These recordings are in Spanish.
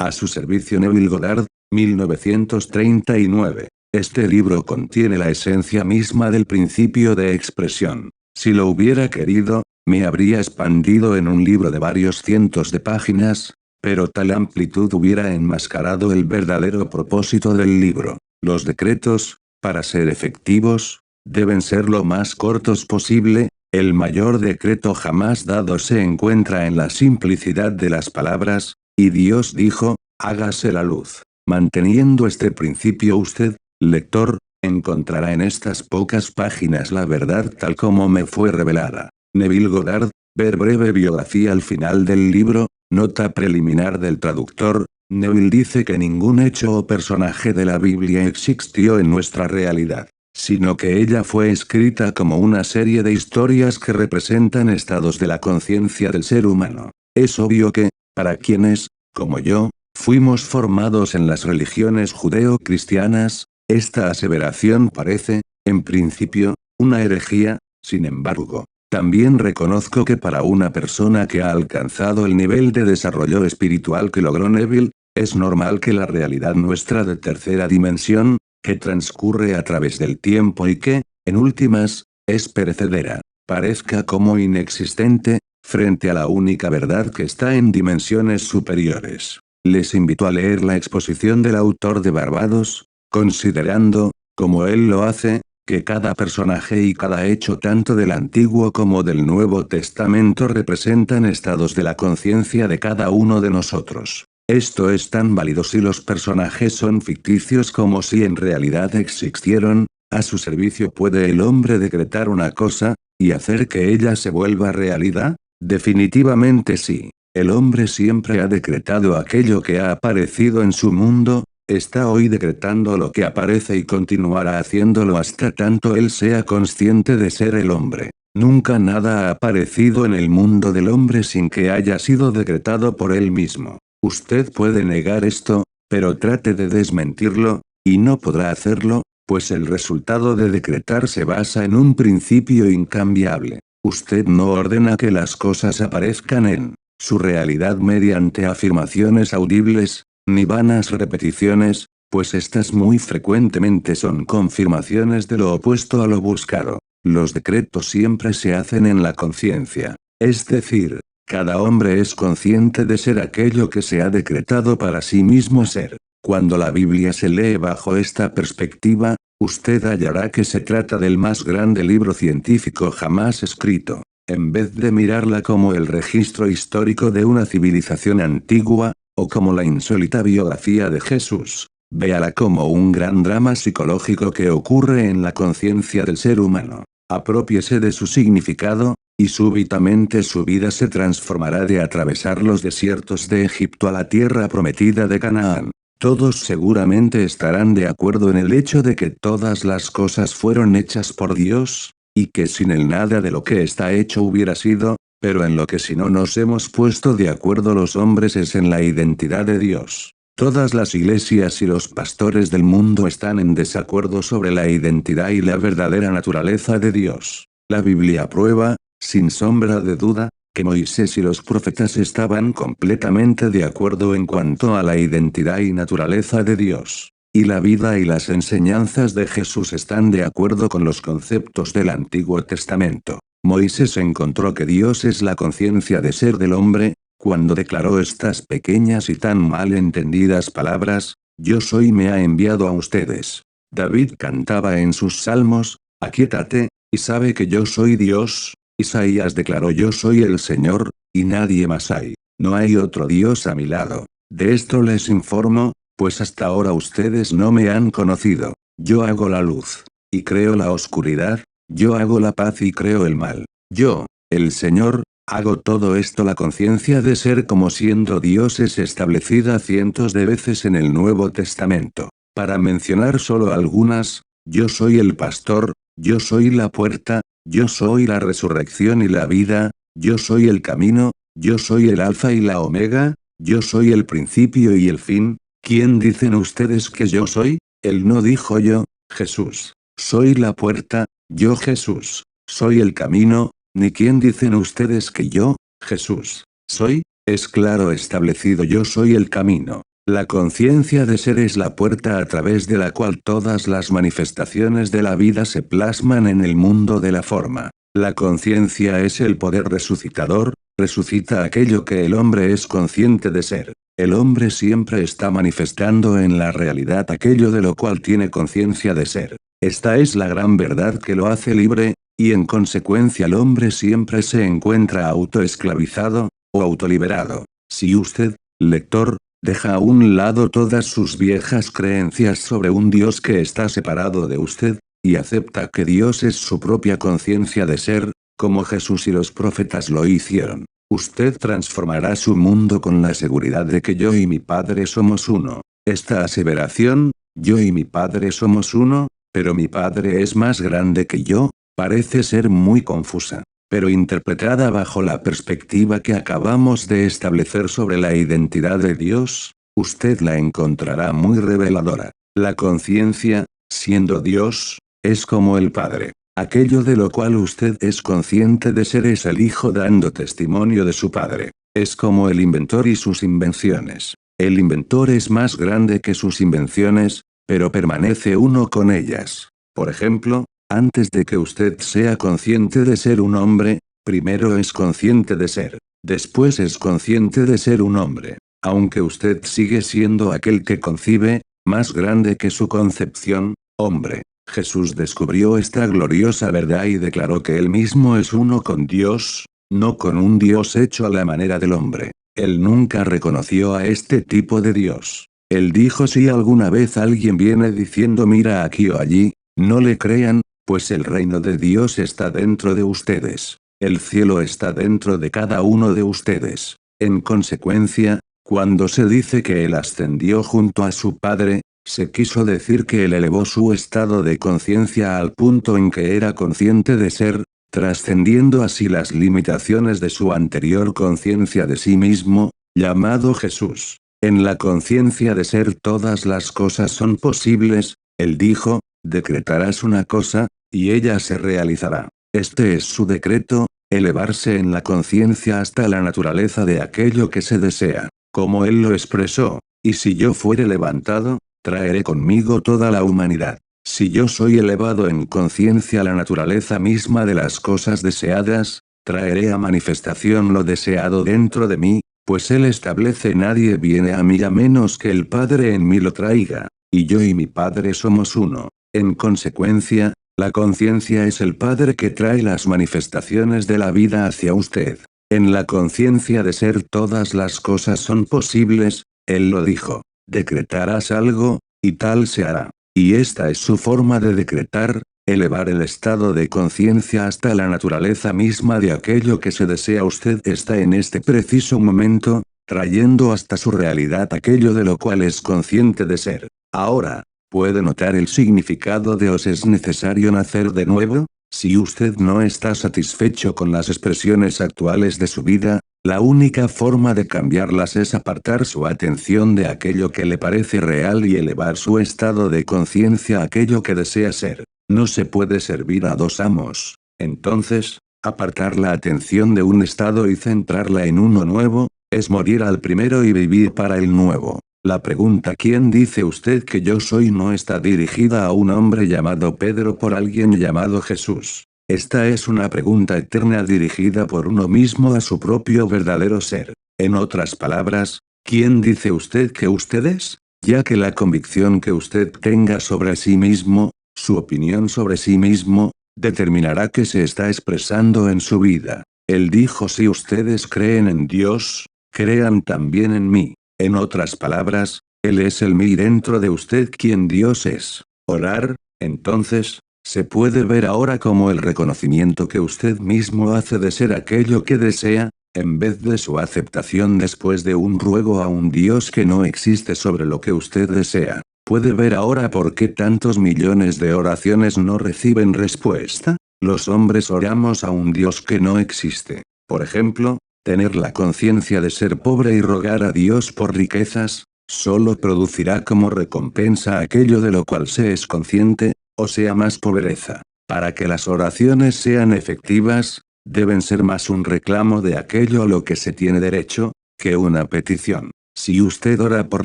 A su servicio Neville Goddard, 1939. Este libro contiene la esencia misma del principio de expresión. Si lo hubiera querido, me habría expandido en un libro de varios cientos de páginas, pero tal amplitud hubiera enmascarado el verdadero propósito del libro. Los decretos, para ser efectivos, deben ser lo más cortos posible. El mayor decreto jamás dado se encuentra en la simplicidad de las palabras, y Dios dijo, hágase la luz. Manteniendo este principio usted, lector, encontrará en estas pocas páginas la verdad tal como me fue revelada. Neville Goddard, ver breve biografía al final del libro, nota preliminar del traductor. Neville dice que ningún hecho o personaje de la Biblia existió en nuestra realidad, sino que ella fue escrita como una serie de historias que representan estados de la conciencia del ser humano. Es obvio que, para quienes, como yo, fuimos formados en las religiones judeo-cristianas, esta aseveración parece, en principio, una herejía. Sin embargo, también reconozco que para una persona que ha alcanzado el nivel de desarrollo espiritual que logró Neville, es normal que la realidad nuestra de tercera dimensión, que transcurre a través del tiempo y que, en últimas, es perecedera, parezca como inexistente, frente a la única verdad que está en dimensiones superiores. Les invito a leer la exposición del autor de Barbados, considerando, como él lo hace, que cada personaje y cada hecho tanto del Antiguo como del Nuevo Testamento representan estados de la conciencia de cada uno de nosotros. Esto es tan válido si los personajes son ficticios como si en realidad existieron. A su servicio puede el hombre decretar una cosa, y hacer que ella se vuelva realidad. Definitivamente sí. El hombre siempre ha decretado aquello que ha aparecido en su mundo, está hoy decretando lo que aparece y continuará haciéndolo hasta tanto él sea consciente de ser el hombre. Nunca nada ha aparecido en el mundo del hombre sin que haya sido decretado por él mismo. Usted puede negar esto, pero trate de desmentirlo, y no podrá hacerlo, pues el resultado de decretar se basa en un principio incambiable. Usted no ordena que las cosas aparezcan en su realidad mediante afirmaciones audibles, ni vanas repeticiones, pues estas muy frecuentemente son confirmaciones de lo opuesto a lo buscado. Los decretos siempre se hacen en la conciencia, es decir, cada hombre es consciente de ser aquello que se ha decretado para sí mismo ser. Cuando la Biblia se lee bajo esta perspectiva, usted hallará que se trata del más grande libro científico jamás escrito. En vez de mirarla como el registro histórico de una civilización antigua, o como la insólita biografía de Jesús, véala como un gran drama psicológico que ocurre en la conciencia del ser humano. Apropiese de su significado, y súbitamente su vida se transformará de atravesar los desiertos de Egipto a la tierra prometida de Canaán. Todos seguramente estarán de acuerdo en el hecho de que todas las cosas fueron hechas por Dios, y que sin él nada de lo que está hecho hubiera sido, pero en lo que si no nos hemos puesto de acuerdo los hombres es en la identidad de Dios. Todas las iglesias y los pastores del mundo están en desacuerdo sobre la identidad y la verdadera naturaleza de Dios. La Biblia prueba, sin sombra de duda, que Moisés y los profetas estaban completamente de acuerdo en cuanto a la identidad y naturaleza de Dios. Y la vida y las enseñanzas de Jesús están de acuerdo con los conceptos del Antiguo Testamento. Moisés encontró que Dios es la conciencia de ser del hombre, cuando declaró estas pequeñas y tan mal entendidas palabras, yo soy me ha enviado a ustedes. David cantaba en sus salmos, aquíétate, y sabe que yo soy Dios. Isaías declaró yo soy el Señor, y nadie más hay. No hay otro Dios a mi lado. De esto les informo, pues hasta ahora ustedes no me han conocido. Yo hago la luz, y creo la oscuridad, yo hago la paz y creo el mal. Yo, el Señor, hago todo esto. La conciencia de ser como siendo Dios es establecida cientos de veces en el Nuevo Testamento. Para mencionar solo algunas, yo soy el pastor, yo soy la puerta, yo soy la resurrección y la vida, yo soy el camino, yo soy el alfa y la omega, yo soy el principio y el fin. ¿Quién dicen ustedes que yo soy? Él no dijo yo, Jesús. Soy la puerta, yo Jesús. Soy el camino, ni quién dicen ustedes que yo, Jesús, soy. Es claro establecido yo soy el camino. La conciencia de ser es la puerta a través de la cual todas las manifestaciones de la vida se plasman en el mundo de la forma. La conciencia es el poder resucitador, resucita aquello que el hombre es consciente de ser. El hombre siempre está manifestando en la realidad aquello de lo cual tiene conciencia de ser. Esta es la gran verdad que lo hace libre, y en consecuencia el hombre siempre se encuentra autoesclavizado, o autoliberado. Si usted, lector, deja a un lado todas sus viejas creencias sobre un Dios que está separado de usted, y acepta que Dios es su propia conciencia de ser, como Jesús y los profetas lo hicieron, usted transformará su mundo con la seguridad de que yo y mi Padre somos uno. Esta aseveración, yo y mi Padre somos uno, pero mi Padre es más grande que yo, parece ser muy confusa, pero interpretada bajo la perspectiva que acabamos de establecer sobre la identidad de Dios, usted la encontrará muy reveladora. La conciencia, siendo Dios, es como el Padre. Aquello de lo cual usted es consciente de ser es el Hijo dando testimonio de su Padre. Es como el inventor y sus invenciones. El inventor es más grande que sus invenciones, pero permanece uno con ellas. Por ejemplo, antes de que usted sea consciente de ser un hombre, primero es consciente de ser. Después es consciente de ser un hombre. Aunque usted sigue siendo aquel que concibe, más grande que su concepción, hombre. Jesús descubrió esta gloriosa verdad y declaró que él mismo es uno con Dios, no con un Dios hecho a la manera del hombre. Él nunca reconoció a este tipo de Dios. Él dijo: si alguna vez alguien viene diciendo mira aquí o allí, no le crean, pues el reino de Dios está dentro de ustedes. El cielo está dentro de cada uno de ustedes. En consecuencia, cuando se dice que él ascendió junto a su Padre, se quiso decir que él elevó su estado de conciencia al punto en que era consciente de ser, trascendiendo así las limitaciones de su anterior conciencia de sí mismo, llamado Jesús. En la conciencia de ser todas las cosas son posibles, él dijo: decretarás una cosa, y ella se realizará. Este es su decreto, elevarse en la conciencia hasta la naturaleza de aquello que se desea. Como él lo expresó: y si yo fuere levantado, traeré conmigo toda la humanidad. Si yo soy elevado en conciencia a la naturaleza misma de las cosas deseadas, traeré a manifestación lo deseado dentro de mí, pues él establece: nadie viene a mí a menos que el Padre en mí lo traiga, y yo y mi Padre somos uno. En consecuencia, la conciencia es el Padre que trae las manifestaciones de la vida hacia usted. En la conciencia de ser todas las cosas son posibles, él lo dijo: decretarás algo, y tal se hará. Y esta es su forma de decretar, elevar el estado de conciencia hasta la naturaleza misma de aquello que se desea. Usted está en este preciso momento, trayendo hasta su realidad aquello de lo cual es consciente de ser. Ahora, ¿puede notar el significado de os es necesario nacer de nuevo? Si usted no está satisfecho con las expresiones actuales de su vida, la única forma de cambiarlas es apartar su atención de aquello que le parece real y elevar su estado de conciencia a aquello que desea ser. No se puede servir a dos amos. Entonces, apartar la atención de un estado y centrarla en uno nuevo, es morir al primero y vivir para el nuevo. La pregunta ¿quién dice usted que yo soy? No está dirigida a un hombre llamado Pedro por alguien llamado Jesús. Esta es una pregunta eterna dirigida por uno mismo a su propio verdadero ser. En otras palabras, ¿quién dice usted que usted es? Ya que la convicción que usted tenga sobre sí mismo, su opinión sobre sí mismo, determinará qué se está expresando en su vida. Él dijo: si ustedes creen en Dios, crean también en mí. En otras palabras, Él es el mí dentro de usted quien Dios es. Orar, entonces, se puede ver ahora como el reconocimiento que usted mismo hace de ser aquello que desea, en vez de su aceptación después de un ruego a un Dios que no existe sobre lo que usted desea. ¿Puede ver ahora por qué tantos millones de oraciones no reciben respuesta? Los hombres oramos a un Dios que no existe. Por ejemplo, tener la conciencia de ser pobre y rogar a Dios por riquezas, solo producirá como recompensa aquello de lo cual se es consciente, o sea más pobreza. Para que las oraciones sean efectivas, deben ser más un reclamo de aquello a lo que se tiene derecho, que una petición. Si usted ora por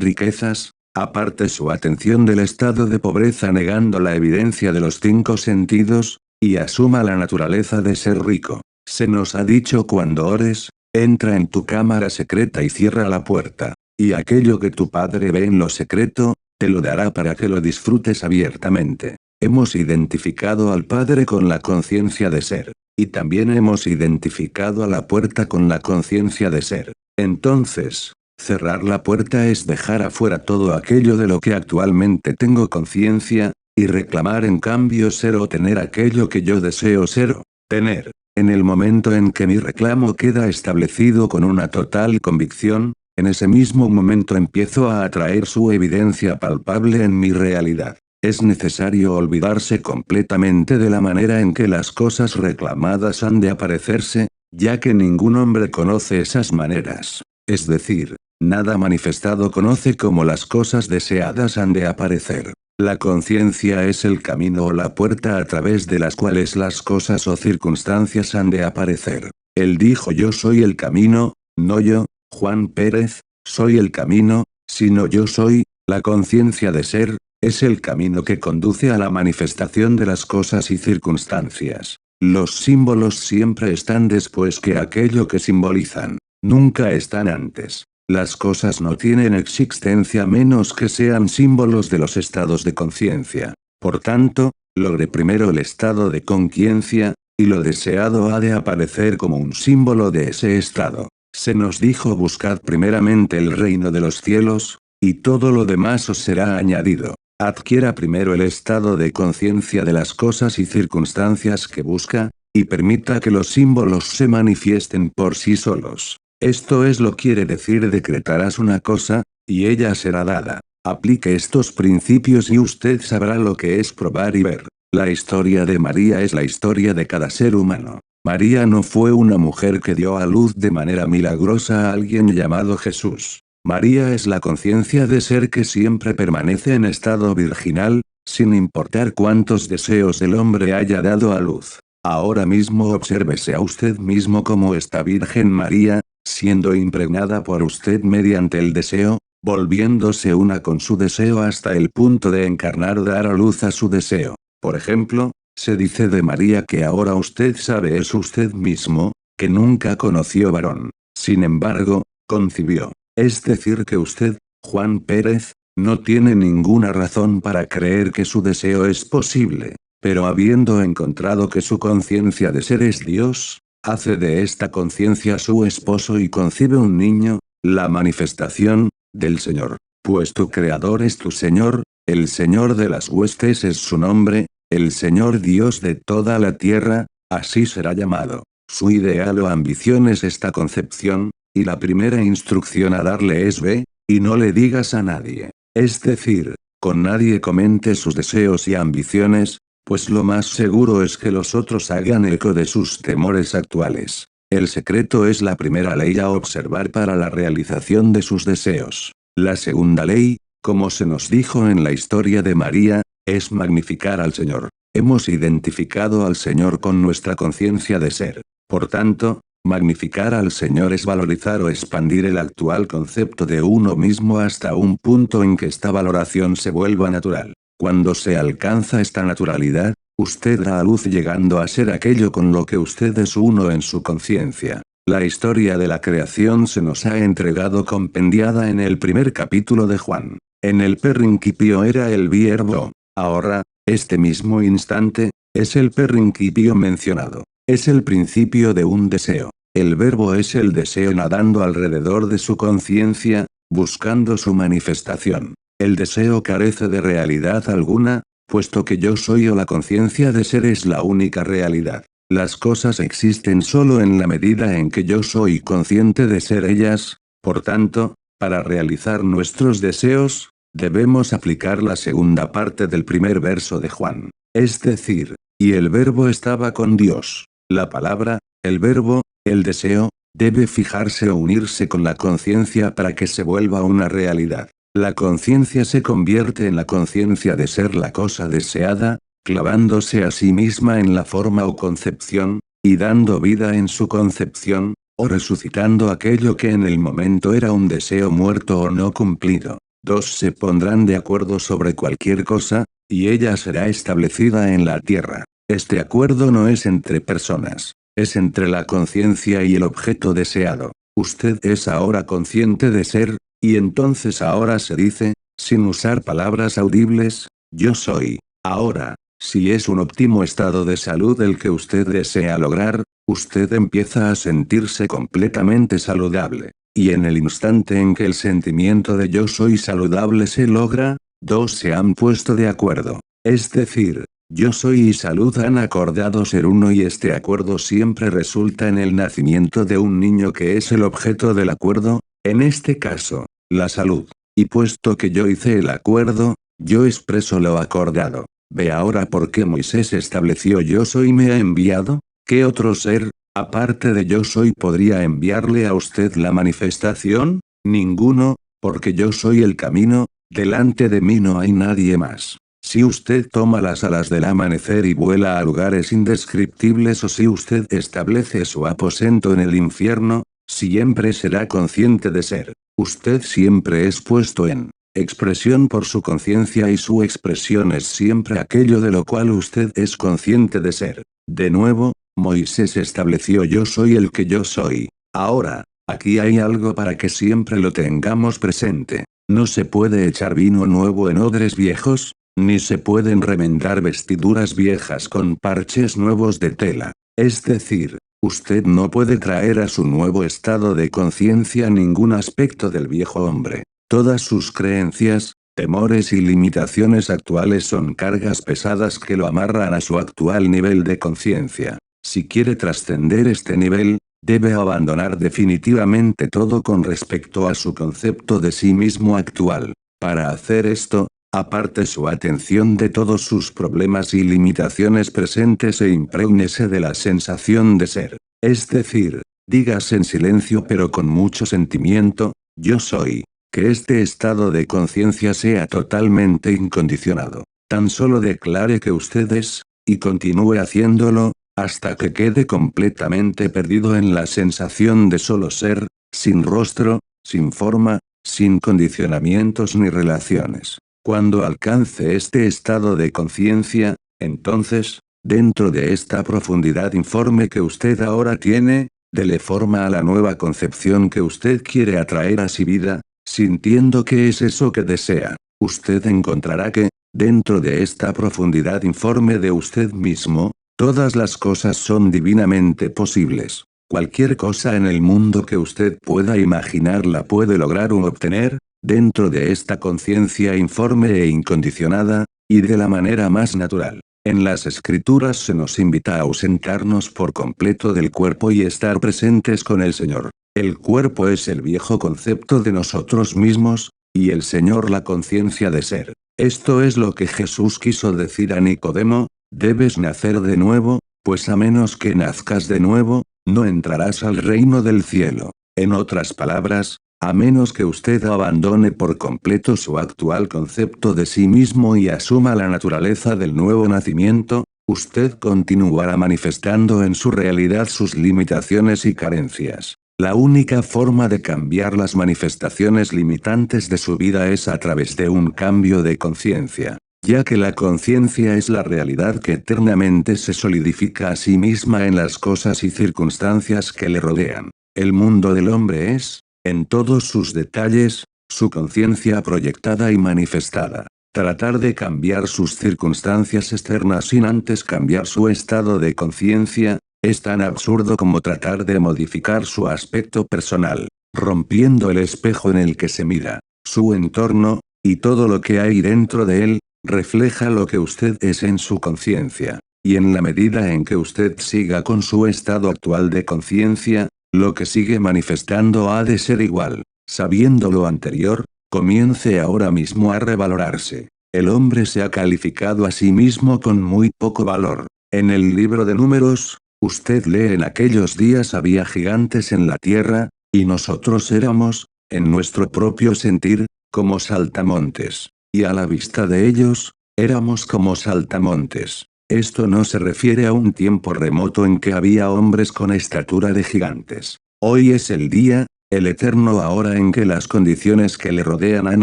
riquezas, aparte su atención del estado de pobreza negando la evidencia de los 5 sentidos, y asuma la naturaleza de ser rico. Se nos ha dicho cuando ores, entra en tu cámara secreta y cierra la puerta. Y aquello que tu Padre ve en lo secreto, te lo dará para que lo disfrutes abiertamente. Hemos identificado al Padre con la conciencia de ser. Y también hemos identificado a la puerta con la conciencia de ser. Entonces, cerrar la puerta es dejar afuera todo aquello de lo que actualmente tengo conciencia, y reclamar en cambio ser o tener aquello que yo deseo ser o tener. En el momento en que mi reclamo queda establecido con una total convicción, en ese mismo momento empiezo a atraer su evidencia palpable en mi realidad. Es necesario olvidarse completamente de la manera en que las cosas reclamadas han de aparecerse, ya que ningún hombre conoce esas maneras. Es decir, nada manifestado conoce cómo las cosas deseadas han de aparecer. La conciencia es el camino o la puerta a través de las cuales las cosas o circunstancias han de aparecer. Él dijo: yo soy el camino, no yo, Juan Pérez, soy el camino, sino yo soy, la conciencia de ser, es el camino que conduce a la manifestación de las cosas y circunstancias. Los símbolos siempre están después que aquello que simbolizan. Nunca están antes. Las cosas no tienen existencia menos que sean símbolos de los estados de conciencia. Por tanto, logre primero el estado de conciencia, y lo deseado ha de aparecer como un símbolo de ese estado. Se nos dijo: buscad primeramente el reino de los cielos, y todo lo demás os será añadido. Adquiera primero el estado de conciencia de las cosas y circunstancias que busca, y permita que los símbolos se manifiesten por sí solos. Esto es lo quiere decir: decretarás una cosa, y ella será dada. Aplique estos principios y usted sabrá lo que es probar y ver. La historia de María es la historia de cada ser humano. María no fue una mujer que dio a luz de manera milagrosa a alguien llamado Jesús. María es la conciencia de ser que siempre permanece en estado virginal, sin importar cuántos deseos el hombre haya dado a luz. Ahora mismo obsérvese a usted mismo como esta Virgen María, siendo impregnada por usted mediante el deseo, volviéndose una con su deseo hasta el punto de encarnar o dar a luz a su deseo. Por ejemplo, se dice de María que ahora usted sabe es usted mismo, que nunca conoció varón. Sin embargo, concibió. Es decir que usted, Juan Pérez, no tiene ninguna razón para creer que su deseo es posible, pero habiendo encontrado que su conciencia de ser es Dios, hace de esta conciencia su esposo y concibe un niño, la manifestación del Señor. Pues tu Creador es tu Señor, el Señor de las huestes es su nombre, el Señor Dios de toda la tierra, así será llamado. Su ideal o ambición es esta concepción, y la primera instrucción a darle es: ve, y no le digas a nadie. Es decir, con nadie comente sus deseos y ambiciones, pues lo más seguro es que los otros hagan eco de sus temores actuales. El secreto es la primera ley a observar para la realización de sus deseos. La segunda ley, como se nos dijo en la historia de María, es magnificar al Señor. Hemos identificado al Señor con nuestra conciencia de ser. Por tanto, magnificar al Señor es valorizar o expandir el actual concepto de uno mismo hasta un punto en que esta valoración se vuelva natural. Cuando se alcanza esta naturalidad, usted da a luz llegando a ser aquello con lo que usted es uno en su conciencia. La historia de la creación se nos ha entregado compendiada en el primer capítulo de Juan. En el principio era el Verbo. Ahora, este mismo instante, es el principio mencionado. Es el principio de un deseo. El Verbo es el deseo nadando alrededor de su conciencia, buscando su manifestación. El deseo carece de realidad alguna, puesto que yo soy o la conciencia de ser es la única realidad. Las cosas existen solo en la medida en que yo soy consciente de ser ellas, por tanto, para realizar nuestros deseos, debemos aplicar la segunda parte del primer verso de Juan. Es decir, y el Verbo estaba con Dios. La palabra, el verbo, el deseo, debe fijarse o unirse con la conciencia para que se vuelva una realidad. La conciencia se convierte en la conciencia de ser la cosa deseada, clavándose a sí misma en la forma o concepción, y dando vida en su concepción, o resucitando aquello que en el momento era un deseo muerto o no cumplido. Dos se pondrán de acuerdo sobre cualquier cosa, y ella será establecida en la tierra. Este acuerdo no es entre personas, es entre la conciencia y el objeto deseado. Usted es ahora consciente de ser, y entonces ahora se dice, sin usar palabras audibles, yo soy. Ahora, si es un óptimo estado de salud el que usted desea lograr, usted empieza a sentirse completamente saludable. Y en el instante en que el sentimiento de yo soy saludable se logra, dos se han puesto de acuerdo. Es decir, yo soy y salud han acordado ser uno y este acuerdo siempre resulta en el nacimiento de un niño que es el objeto del acuerdo, en este caso, la salud. Y puesto que yo hice el acuerdo, yo expreso lo acordado. ¿Ve ahora por qué Moisés estableció yo soy me ha enviado? ¿Qué otro ser, aparte de yo soy podría enviarle a usted la manifestación? Ninguno, porque yo soy el camino, delante de mí no hay nadie más. Si usted toma las alas del amanecer y vuela a lugares indescriptibles o si usted establece su aposento en el infierno, siempre será consciente de ser. Usted siempre es puesto en expresión por su conciencia y su expresión es siempre aquello de lo cual usted es consciente de ser. De nuevo, Moisés estableció yo soy el que yo soy. Ahora, aquí hay algo para que siempre lo tengamos presente. No se puede echar vino nuevo en odres viejos, ni se pueden remendar vestiduras viejas con parches nuevos de tela. Es decir, usted no puede traer a su nuevo estado de conciencia ningún aspecto del viejo hombre. Todas sus creencias, temores y limitaciones actuales son cargas pesadas que lo amarran a su actual nivel de conciencia. Si quiere trascender este nivel, debe abandonar definitivamente todo con respecto a su concepto de sí mismo actual. Para hacer esto, aparte su atención de todos sus problemas y limitaciones presentes e imprégnese de la sensación de ser. Es decir, dígase en silencio pero con mucho sentimiento, yo soy. Que este estado de conciencia sea totalmente incondicionado. Tan solo declare que usted es, y continúe haciéndolo, hasta que quede completamente perdido en la sensación de solo ser, sin rostro, sin forma, sin condicionamientos ni relaciones. Cuando alcance este estado de conciencia, entonces, dentro de esta profundidad informe que usted ahora tiene, dele forma a la nueva concepción que usted quiere atraer a su vida, sintiendo que es eso que desea. Usted encontrará que, dentro de esta profundidad informe de usted mismo, todas las cosas son divinamente posibles. Cualquier cosa en el mundo que usted pueda imaginar la puede lograr o obtener, dentro de esta conciencia informe e incondicionada, y de la manera más natural. En las escrituras se nos invita a ausentarnos por completo del cuerpo y estar presentes con el Señor. El cuerpo es el viejo concepto de nosotros mismos, y el Señor la conciencia de ser. Esto es lo que Jesús quiso decir a Nicodemo, debes nacer de nuevo, pues a menos que nazcas de nuevo, no entrarás al reino del cielo. En otras palabras, a menos que usted abandone por completo su actual concepto de sí mismo y asuma la naturaleza del nuevo nacimiento, usted continuará manifestando en su realidad sus limitaciones y carencias. La única forma de cambiar las manifestaciones limitantes de su vida es a través de un cambio de conciencia, ya que la conciencia es la realidad que eternamente se solidifica a sí misma en las cosas y circunstancias que le rodean. El mundo del hombre es, en todos sus detalles, su conciencia proyectada y manifestada. Tratar de cambiar sus circunstancias externas sin antes cambiar su estado de conciencia, es tan absurdo como tratar de modificar su aspecto personal, rompiendo el espejo en el que se mira. Su entorno, y todo lo que hay dentro de él, refleja lo que usted es en su conciencia. Y en la medida en que usted siga con su estado actual de conciencia, lo que sigue manifestando ha de ser igual. Sabiendo lo anterior, comience ahora mismo a revalorarse. El hombre se ha calificado a sí mismo con muy poco valor. En el libro de Números, usted lee en aquellos días había gigantes en la tierra, y nosotros éramos, en nuestro propio sentir, como saltamontes. Y a la vista de ellos, éramos como saltamontes. Esto no se refiere a un tiempo remoto en que había hombres con estatura de gigantes. Hoy es el día, el eterno ahora en que las condiciones que le rodean han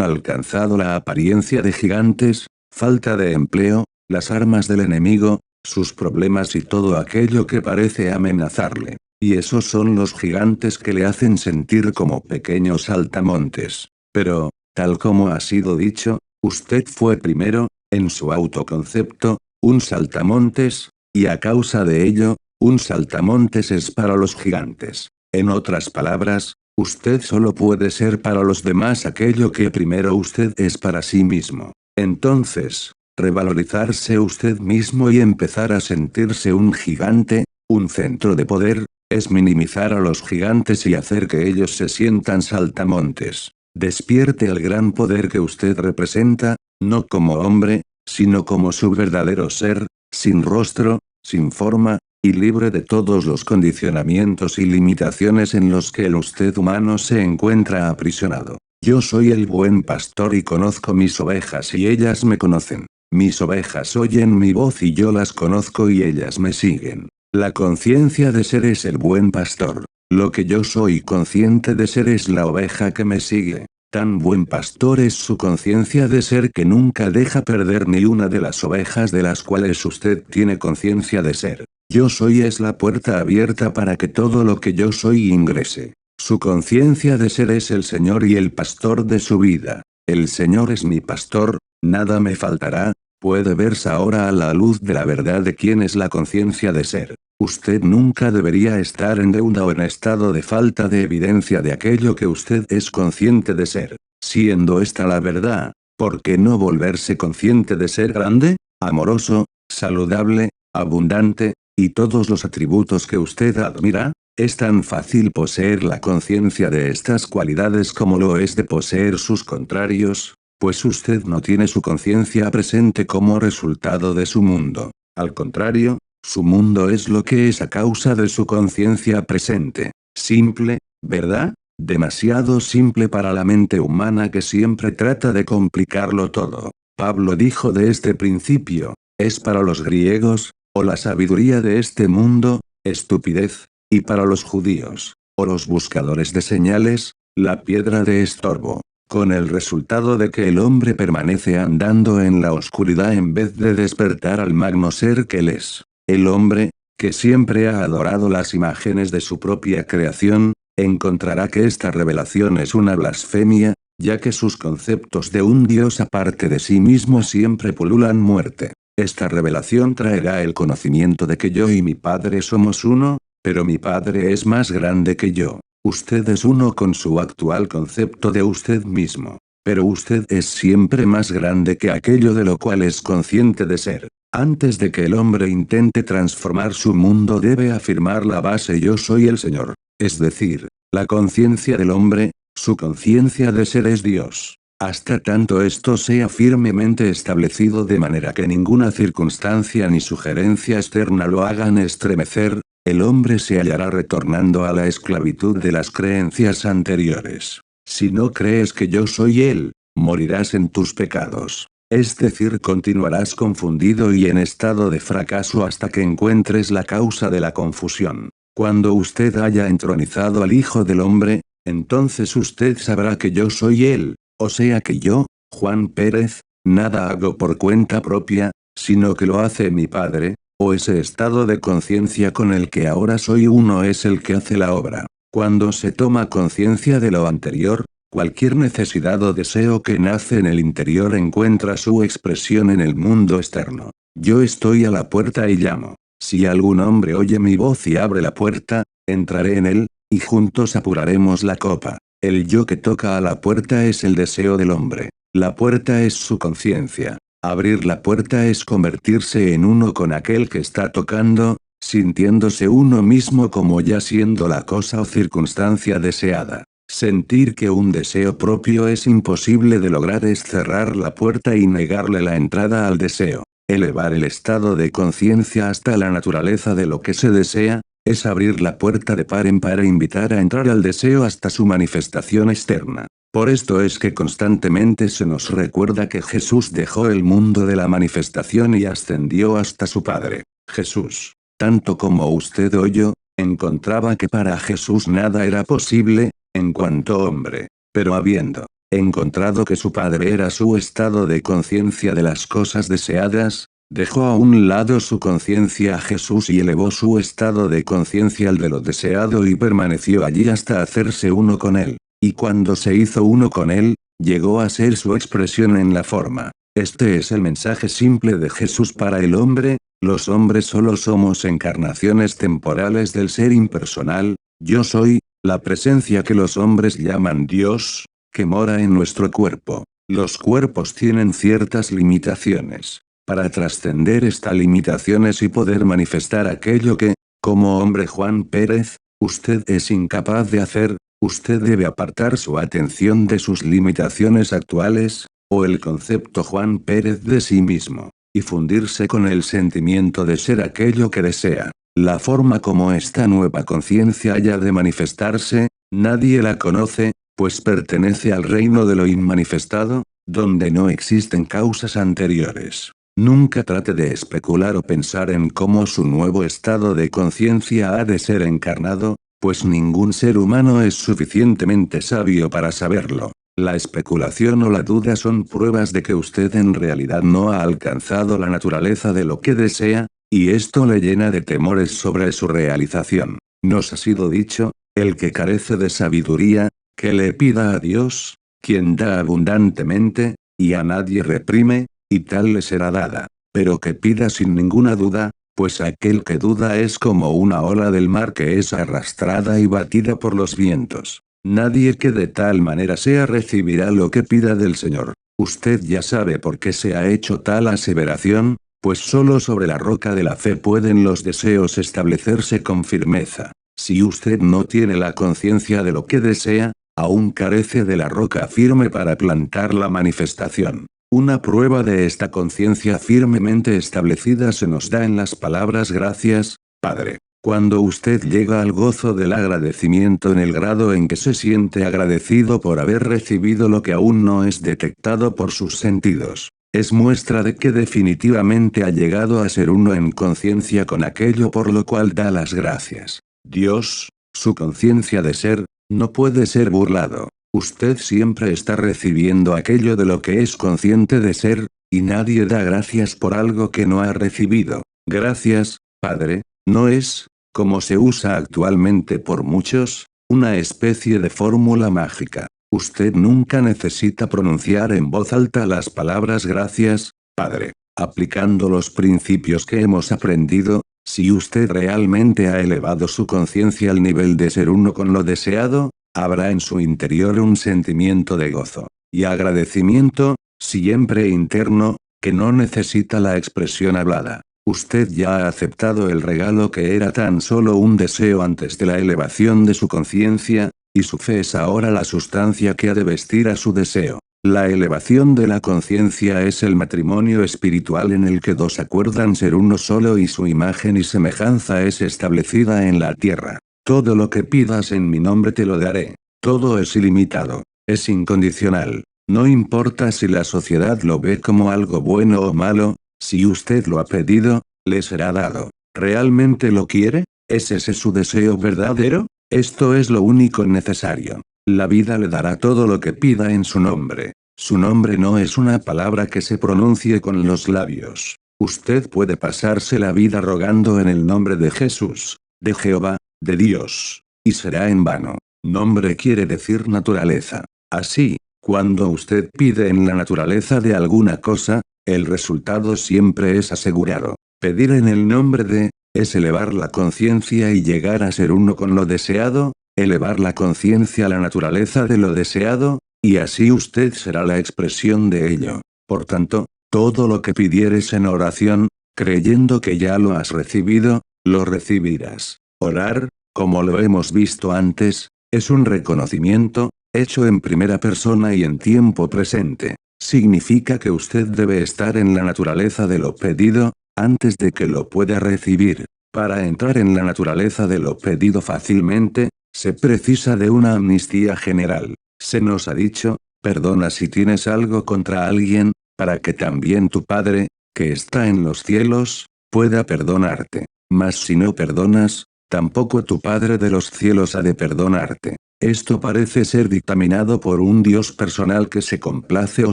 alcanzado la apariencia de gigantes, falta de empleo, las armas del enemigo, sus problemas y todo aquello que parece amenazarle. Y esos son los gigantes que le hacen sentir como pequeños saltamontes. Pero, tal como ha sido dicho, usted fue primero, en su autoconcepto, un saltamontes, y a causa de ello, un saltamontes es para los gigantes. En otras palabras, usted solo puede ser para los demás aquello que primero usted es para sí mismo. Entonces, revalorizarse usted mismo y empezar a sentirse un gigante, un centro de poder, es minimizar a los gigantes y hacer que ellos se sientan saltamontes. Despierte el gran poder que usted representa, no como hombre, sino como su verdadero ser, sin rostro, sin forma, y libre de todos los condicionamientos y limitaciones en los que el usted humano se encuentra aprisionado. Yo soy el buen pastor y conozco mis ovejas y ellas me conocen. Mis ovejas oyen mi voz y yo las conozco y ellas me siguen. La conciencia de ser es el buen pastor. Lo que yo soy consciente de ser es la oveja que me sigue. Tan buen pastor es su conciencia de ser que nunca deja perder ni una de las ovejas de las cuales usted tiene conciencia de ser. Yo soy es la puerta abierta para que todo lo que yo soy ingrese. Su conciencia de ser es el Señor y el pastor de su vida. El Señor es mi pastor, nada me faltará. Puede verse ahora a la luz de la verdad de quién es la conciencia de ser. Usted nunca debería estar en deuda o en estado de falta de evidencia de aquello que usted es consciente de ser. Siendo esta la verdad, ¿por qué no volverse consciente de ser grande, amoroso, saludable, abundante, y todos los atributos que usted admira? Es tan fácil poseer la conciencia de estas cualidades como lo es de poseer sus contrarios, pues usted no tiene su conciencia presente como resultado de su mundo. Al contrario, su mundo es lo que es a causa de su conciencia presente. Simple, ¿verdad? Demasiado simple para la mente humana que siempre trata de complicarlo todo. Pablo dijo de este principio, es para los griegos, o la sabiduría de este mundo, estupidez, y para los judíos, o los buscadores de señales, la piedra de estorbo. Con el resultado de que el hombre permanece andando en la oscuridad en vez de despertar al magno ser que él es. El hombre, que siempre ha adorado las imágenes de su propia creación, encontrará que esta revelación es una blasfemia, ya que sus conceptos de un Dios aparte de sí mismo siempre pululan muerte. Esta revelación traerá el conocimiento de que yo y mi Padre somos uno, pero mi Padre es más grande que yo. Usted es uno con su actual concepto de usted mismo. Pero usted es siempre más grande que aquello de lo cual es consciente de ser. Antes de que el hombre intente transformar su mundo debe afirmar la base yo soy el Señor. Es decir, la conciencia del hombre, su conciencia de ser es Dios. Hasta tanto esto sea firmemente establecido de manera que ninguna circunstancia ni sugerencia externa lo hagan estremecer, el hombre se hallará retornando a la esclavitud de las creencias anteriores. Si no crees que yo soy Él, morirás en tus pecados. Es decir, continuarás confundido y en estado de fracaso hasta que encuentres la causa de la confusión. Cuando usted haya entronizado al Hijo del Hombre, entonces usted sabrá que yo soy Él, o sea que yo, Juan Pérez, nada hago por cuenta propia, sino que lo hace mi Padre, o ese estado de conciencia con el que ahora soy uno es el que hace la obra. Cuando se toma conciencia de lo anterior, cualquier necesidad o deseo que nace en el interior encuentra su expresión en el mundo externo. Yo estoy a la puerta y llamo. Si algún hombre oye mi voz y abre la puerta, entraré en él, y juntos apuraremos la copa. El yo que toca a la puerta es el deseo del hombre. La puerta es su conciencia. Abrir la puerta es convertirse en uno con aquel que está tocando, sintiéndose uno mismo como ya siendo la cosa o circunstancia deseada. Sentir que un deseo propio es imposible de lograr es cerrar la puerta y negarle la entrada al deseo. Elevar el estado de conciencia hasta la naturaleza de lo que se desea, es abrir la puerta de par en par e invitar a entrar al deseo hasta su manifestación externa. Por esto es que constantemente se nos recuerda que Jesús dejó el mundo de la manifestación y ascendió hasta su Padre. Jesús, tanto como usted o yo, encontraba que para Jesús nada era posible, en cuanto hombre. Pero habiendo encontrado que su Padre era su estado de conciencia de las cosas deseadas, dejó a un lado su conciencia a Jesús y elevó su estado de conciencia al de lo deseado y permaneció allí hasta hacerse uno con él. Y cuando se hizo uno con él, llegó a ser su expresión en la forma. Este es el mensaje simple de Jesús para el hombre. Los hombres solo somos encarnaciones temporales del ser impersonal, yo soy, la presencia que los hombres llaman Dios, que mora en nuestro cuerpo. Los cuerpos tienen ciertas limitaciones. Para trascender estas limitaciones y poder manifestar aquello que, como hombre Juan Pérez, usted es incapaz de hacer, usted debe apartar su atención de sus limitaciones actuales, o el concepto Juan Pérez de sí mismo, y fundirse con el sentimiento de ser aquello que desea. La forma como esta nueva conciencia haya de manifestarse, nadie la conoce, pues pertenece al reino de lo inmanifestado, donde no existen causas anteriores. Nunca trate de especular o pensar en cómo su nuevo estado de conciencia ha de ser encarnado, pues ningún ser humano es suficientemente sabio para saberlo. La especulación o la duda son pruebas de que usted en realidad no ha alcanzado la naturaleza de lo que desea, y esto le llena de temores sobre su realización. Nos ha sido dicho, el que carece de sabiduría, que le pida a Dios, quien da abundantemente, y a nadie reprime, y tal le será dada. Pero que pida sin ninguna duda, pues aquel que duda es como una ola del mar que es arrastrada y batida por los vientos. Nadie que de tal manera sea recibirá lo que pida del Señor. Usted ya sabe por qué se ha hecho tal aseveración, pues solo sobre la roca de la fe pueden los deseos establecerse con firmeza. Si usted no tiene la conciencia de lo que desea, aún carece de la roca firme para plantar la manifestación. Una prueba de esta conciencia firmemente establecida se nos da en las palabras gracias, Padre. Cuando usted llega al gozo del agradecimiento en el grado en que se siente agradecido por haber recibido lo que aún no es detectado por sus sentidos, es muestra de que definitivamente ha llegado a ser uno en conciencia con aquello por lo cual da las gracias. Dios, su conciencia de ser, no puede ser burlado. Usted siempre está recibiendo aquello de lo que es consciente de ser, y nadie da gracias por algo que no ha recibido. Gracias, Padre, no es, como se usa actualmente por muchos, una especie de fórmula mágica. Usted nunca necesita pronunciar en voz alta las palabras gracias, Padre. Aplicando los principios que hemos aprendido, si usted realmente ha elevado su conciencia al nivel de ser uno con lo deseado, habrá en su interior un sentimiento de gozo y agradecimiento, siempre interno, que no necesita la expresión hablada. Usted ya ha aceptado el regalo que era tan solo un deseo antes de la elevación de su conciencia, y su fe es ahora la sustancia que ha de vestir a su deseo. La elevación de la conciencia es el matrimonio espiritual en el que dos acuerdan ser uno solo y su imagen y semejanza es establecida en la tierra. Todo lo que pidas en mi nombre te lo daré. Todo es ilimitado. Es incondicional. No importa si la sociedad lo ve como algo bueno o malo, si usted lo ha pedido, le será dado. ¿Realmente lo quiere? ¿Es ese su deseo verdadero? Esto es lo único necesario. La vida le dará todo lo que pida en su nombre. Su nombre no es una palabra que se pronuncie con los labios. Usted puede pasarse la vida rogando en el nombre de Jesús, de Jehová, de Dios, y será en vano. Nombre quiere decir naturaleza. Así, cuando usted pide en la naturaleza de alguna cosa, el resultado siempre es asegurado. Pedir en el nombre de, es elevar la conciencia y llegar a ser uno con lo deseado, elevar la conciencia a la naturaleza de lo deseado, y así usted será la expresión de ello. Por tanto, todo lo que pidieres en oración, creyendo que ya lo has recibido, lo recibirás. Orar, como lo hemos visto antes, es un reconocimiento, hecho en primera persona y en tiempo presente. Significa que usted debe estar en la naturaleza de lo pedido, antes de que lo pueda recibir. Para entrar en la naturaleza de lo pedido fácilmente, se precisa de una amnistía general. Se nos ha dicho, perdona si tienes algo contra alguien, para que también tu Padre, que está en los cielos, pueda perdonarte. Mas si no perdonas, tampoco tu Padre de los cielos ha de perdonarte. Esto parece ser dictaminado por un Dios personal que se complace o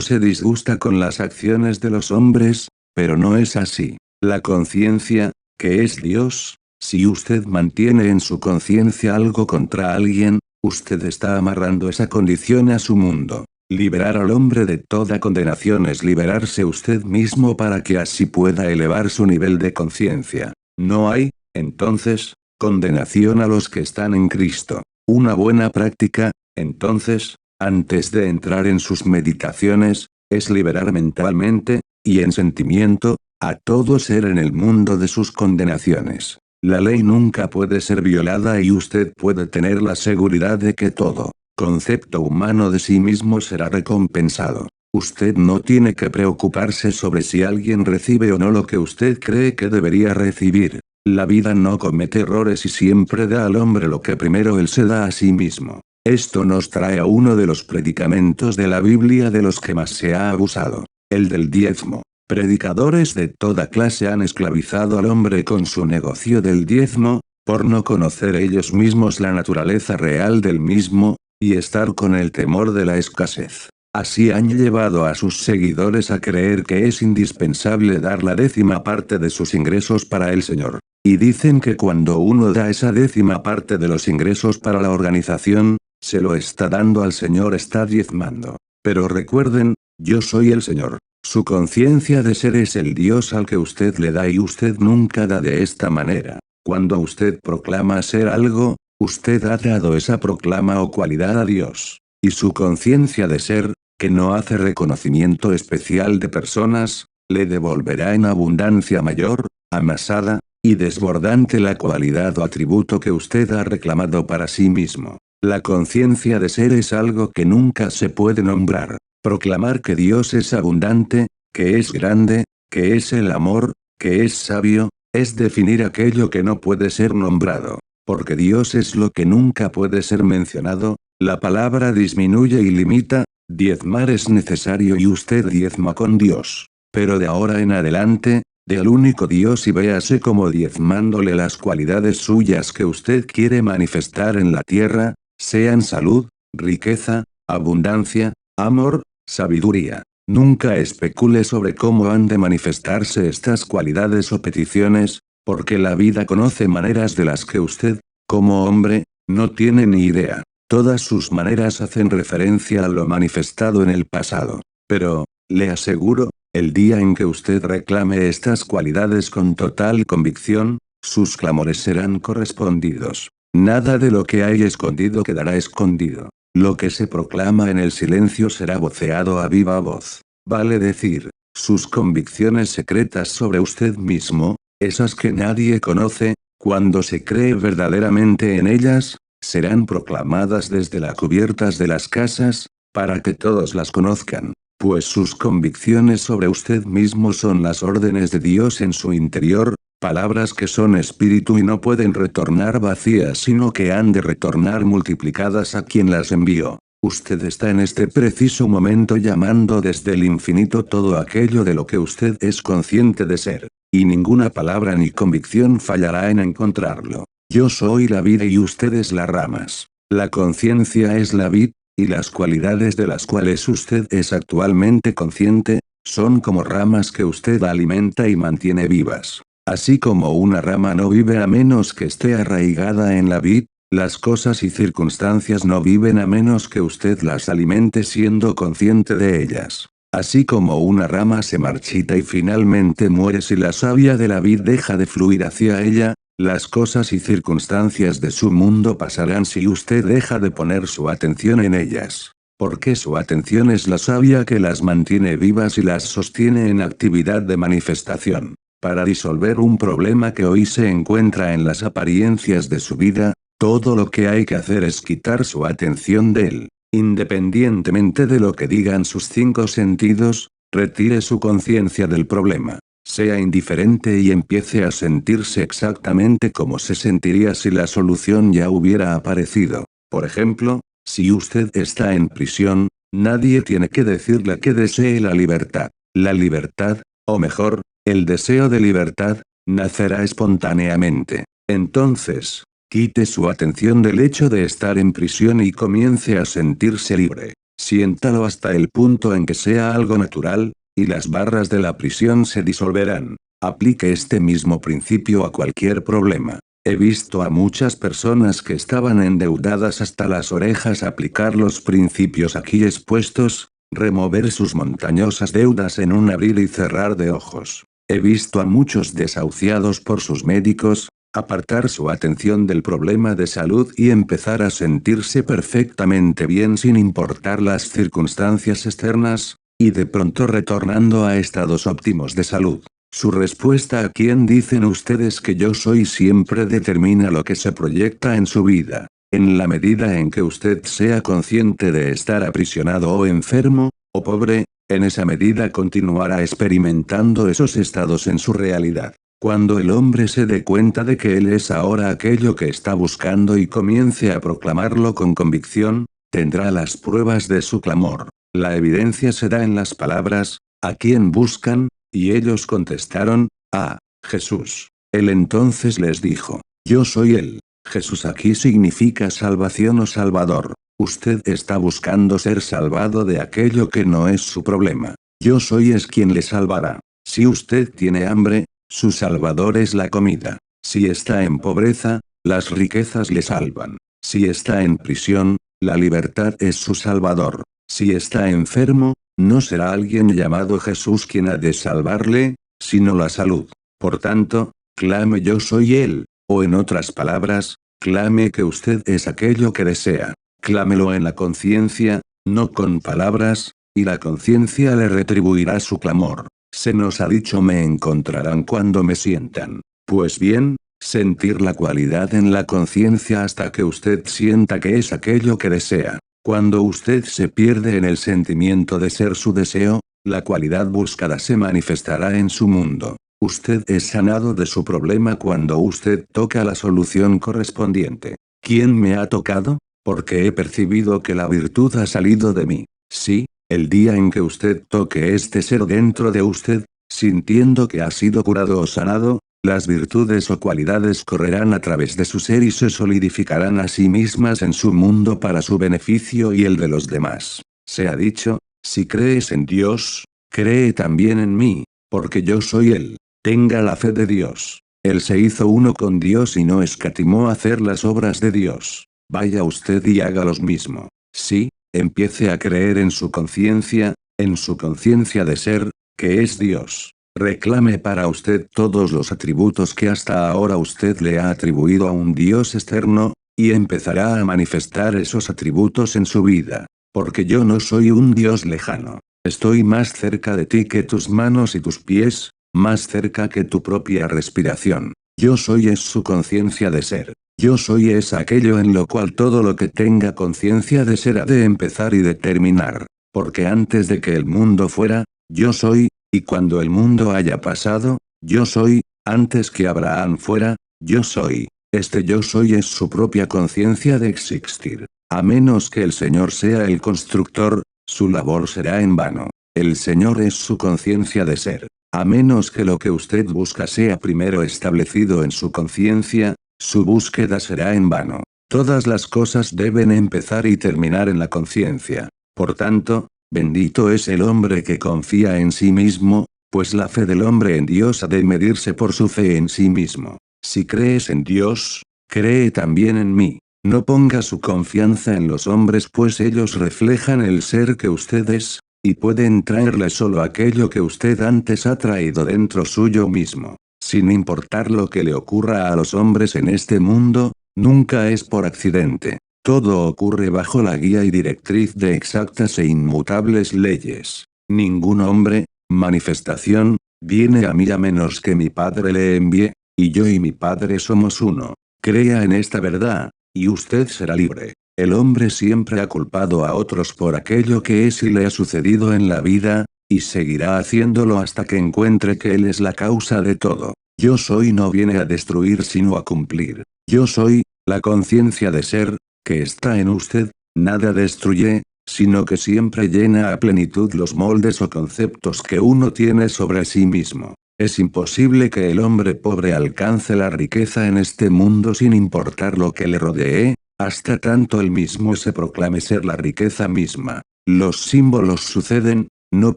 se disgusta con las acciones de los hombres, pero no es así. La conciencia, que es Dios, si usted mantiene en su conciencia algo contra alguien, usted está amarrando esa condición a su mundo. Liberar al hombre de toda condenación es liberarse usted mismo para que así pueda elevar su nivel de conciencia. No hay, entonces, condenación a los que están en Cristo. Una buena práctica, entonces, antes de entrar en sus meditaciones, es liberar mentalmente, y en sentimiento, a todo ser en el mundo de sus condenaciones. La ley nunca puede ser violada y usted puede tener la seguridad de que todo concepto humano de sí mismo será recompensado. Usted no tiene que preocuparse sobre si alguien recibe o no lo que usted cree que debería recibir. La vida no comete errores y siempre da al hombre lo que primero él se da a sí mismo. Esto nos trae a uno de los predicamentos de la Biblia de los que más se ha abusado, el del diezmo. Predicadores de toda clase han esclavizado al hombre con su negocio del diezmo, por no conocer ellos mismos la naturaleza real del mismo, y estar con el temor de la escasez. Así han llevado a sus seguidores a creer que es indispensable dar la 10ª parte de sus ingresos para el Señor. Y dicen que cuando uno da esa 10ª parte de los ingresos para la organización, se lo está dando al Señor, está diezmando. Pero recuerden, yo soy el Señor. Su conciencia de ser es el Dios al que usted le da y usted nunca da de esta manera. Cuando usted proclama ser algo, usted ha dado esa proclama o cualidad a Dios. Y su conciencia de ser, que no hace reconocimiento especial de personas, le devolverá en abundancia mayor, amasada, y desbordante la cualidad o atributo que usted ha reclamado para sí mismo. La conciencia de ser es algo que nunca se puede nombrar. Proclamar que Dios es abundante, que es grande, que es el amor, que es sabio, es definir aquello que no puede ser nombrado. Porque Dios es lo que nunca puede ser mencionado, la palabra disminuye y limita, diezmar es necesario y usted diezma con Dios. Pero de ahora en adelante, del único Dios y véase como diezmándole las cualidades suyas que usted quiere manifestar en la tierra, sean salud, riqueza, abundancia, amor, sabiduría. Nunca especule sobre cómo han de manifestarse estas cualidades o peticiones, porque la vida conoce maneras de las que usted, como hombre, no tiene ni idea. Todas sus maneras hacen referencia a lo manifestado en el pasado. Pero, le aseguro, el día en que usted reclame estas cualidades con total convicción, sus clamores serán correspondidos. Nada de lo que hay escondido quedará escondido. Lo que se proclama en el silencio será voceado a viva voz. Vale decir, sus convicciones secretas sobre usted mismo, esas que nadie conoce, cuando se cree verdaderamente en ellas, serán proclamadas desde las cubiertas de las casas, para que todos las conozcan. Pues sus convicciones sobre usted mismo son las órdenes de Dios en su interior, palabras que son espíritu y no pueden retornar vacías sino que han de retornar multiplicadas a quien las envió. Usted está en este preciso momento llamando desde el infinito todo aquello de lo que usted es consciente de ser. Y ninguna palabra ni convicción fallará en encontrarlo. Yo soy la vida y ustedes las ramas. La conciencia es la vid, y las cualidades de las cuales usted es actualmente consciente, son como ramas que usted alimenta y mantiene vivas. Así como una rama no vive a menos que esté arraigada en la vid, las cosas y circunstancias no viven a menos que usted las alimente siendo consciente de ellas. Así como una rama se marchita y finalmente muere si la savia de la vid deja de fluir hacia ella, las cosas y circunstancias de su mundo pasarán si usted deja de poner su atención en ellas. Porque su atención es la savia que las mantiene vivas y las sostiene en actividad de manifestación. Para disolver un problema que hoy se encuentra en las apariencias de su vida, todo lo que hay que hacer es quitar su atención de él. Independientemente de lo que digan sus 5 sentidos, retire su conciencia del problema. Sea indiferente y empiece a sentirse exactamente como se sentiría si la solución ya hubiera aparecido. Por ejemplo, si usted está en prisión, nadie tiene que decirle que desee la libertad. La libertad, o mejor, el deseo de libertad, nacerá espontáneamente. Entonces, Quite su atención del hecho de estar en prisión y comience a sentirse libre. Siéntalo hasta el punto en que sea algo natural, y las barras de la prisión se disolverán. Aplique este mismo principio a cualquier problema. He visto a muchas personas que estaban endeudadas hasta las orejas aplicar los principios aquí expuestos, remover sus montañosas deudas en un abrir y cerrar de ojos. He visto a muchos desahuciados por sus médicos, apartar su atención del problema de salud y empezar a sentirse perfectamente bien sin importar las circunstancias externas, y de pronto retornando a estados óptimos de salud. Su respuesta a quién dicen ustedes que yo soy siempre determina lo que se proyecta en su vida. En la medida en que usted sea consciente de estar aprisionado o enfermo, o pobre, en esa medida continuará experimentando esos estados en su realidad. Cuando el hombre se dé cuenta de que él es ahora aquello que está buscando y comience a proclamarlo con convicción, tendrá las pruebas de su clamor. La evidencia se da en las palabras, ¿a quién buscan? Y ellos contestaron, a Jesús. Él entonces les dijo, yo soy él. Jesús aquí significa salvación o salvador. Usted está buscando ser salvado de aquello que no es su problema. Yo soy es quien le salvará. Si usted tiene hambre, su salvador es la comida. Si está en pobreza, las riquezas le salvan. Si está en prisión, la libertad es su salvador. Si está enfermo, no será alguien llamado Jesús quien ha de salvarle, sino la salud. Por tanto, clame yo soy él, o en otras palabras, clame que usted es aquello que desea. Clámelo en la conciencia, no con palabras, y la conciencia le retribuirá su clamor. Se nos ha dicho me encontrarán cuando me sientan. Pues bien, sentir la cualidad en la conciencia hasta que usted sienta que es aquello que desea. Cuando usted se pierde en el sentimiento de ser su deseo, la cualidad buscada se manifestará en su mundo. Usted es sanado de su problema cuando usted toca la solución correspondiente. ¿Quién me ha tocado? Porque he percibido que la virtud ha salido de mí. Sí, el día en que usted toque este ser dentro de usted, sintiendo que ha sido curado o sanado, las virtudes o cualidades correrán a través de su ser y se solidificarán a sí mismas en su mundo para su beneficio y el de los demás. Se ha dicho, si crees en Dios, cree también en mí, porque yo soy Él. Tenga la fe de Dios. Él se hizo uno con Dios y no escatimó hacer las obras de Dios. Vaya usted y haga lo mismo. Sí, empiece a creer en su conciencia de ser, que es Dios. Reclame para usted todos los atributos que hasta ahora usted le ha atribuido a un Dios externo, y empezará a manifestar esos atributos en su vida. Porque yo no soy un Dios lejano. Estoy más cerca de ti que tus manos y tus pies, más cerca que tu propia respiración. Yo soy es su conciencia de ser. Yo soy es aquello en lo cual todo lo que tenga conciencia de ser ha de empezar y de terminar. Porque antes de que el mundo fuera, yo soy, y cuando el mundo haya pasado, yo soy, antes que Abraham fuera, yo soy. Este yo soy es su propia conciencia de existir. A menos que el Señor sea el constructor, su labor será en vano. El Señor es su conciencia de ser. A menos que lo que usted busca sea primero establecido en su conciencia, su búsqueda será en vano. Todas las cosas deben empezar y terminar en la conciencia. Por tanto, bendito es el hombre que confía en sí mismo, pues la fe del hombre en Dios ha de medirse por su fe en sí mismo. Si crees en Dios, cree también en mí. No ponga su confianza en los hombres pues ellos reflejan el ser que usted es, y pueden traerle solo aquello que usted antes ha traído dentro suyo mismo. Sin importar lo que le ocurra a los hombres en este mundo, nunca es por accidente. Todo ocurre bajo la guía y directriz de exactas e inmutables leyes. Ningún hombre, manifestación, viene a mí a menos que mi Padre le envíe, y yo y mi Padre somos uno. Crea en esta verdad, y usted será libre. El hombre siempre ha culpado a otros por aquello que es y le ha sucedido en la vida, y seguirá haciéndolo hasta que encuentre que él es la causa de todo. Yo soy no viene a destruir sino a cumplir. Yo soy, la conciencia de ser, que está en usted, nada destruye, sino que siempre llena a plenitud los moldes o conceptos que uno tiene sobre sí mismo. Es imposible que el hombre pobre alcance la riqueza en este mundo sin importar lo que le rodee, hasta tanto él mismo se proclame ser la riqueza misma. Los símbolos suceden, no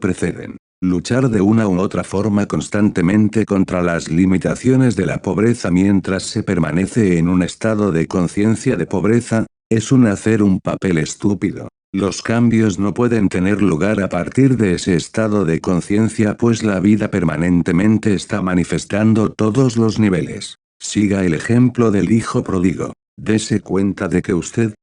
preceden. Luchar de una u otra forma constantemente contra las limitaciones de la pobreza mientras se permanece en un estado de conciencia de pobreza, es hacer un papel estúpido. Los cambios no pueden tener lugar a partir de ese estado de conciencia pues la vida permanentemente está manifestando todos los niveles. Siga el ejemplo del hijo pródigo. Dese cuenta de que usted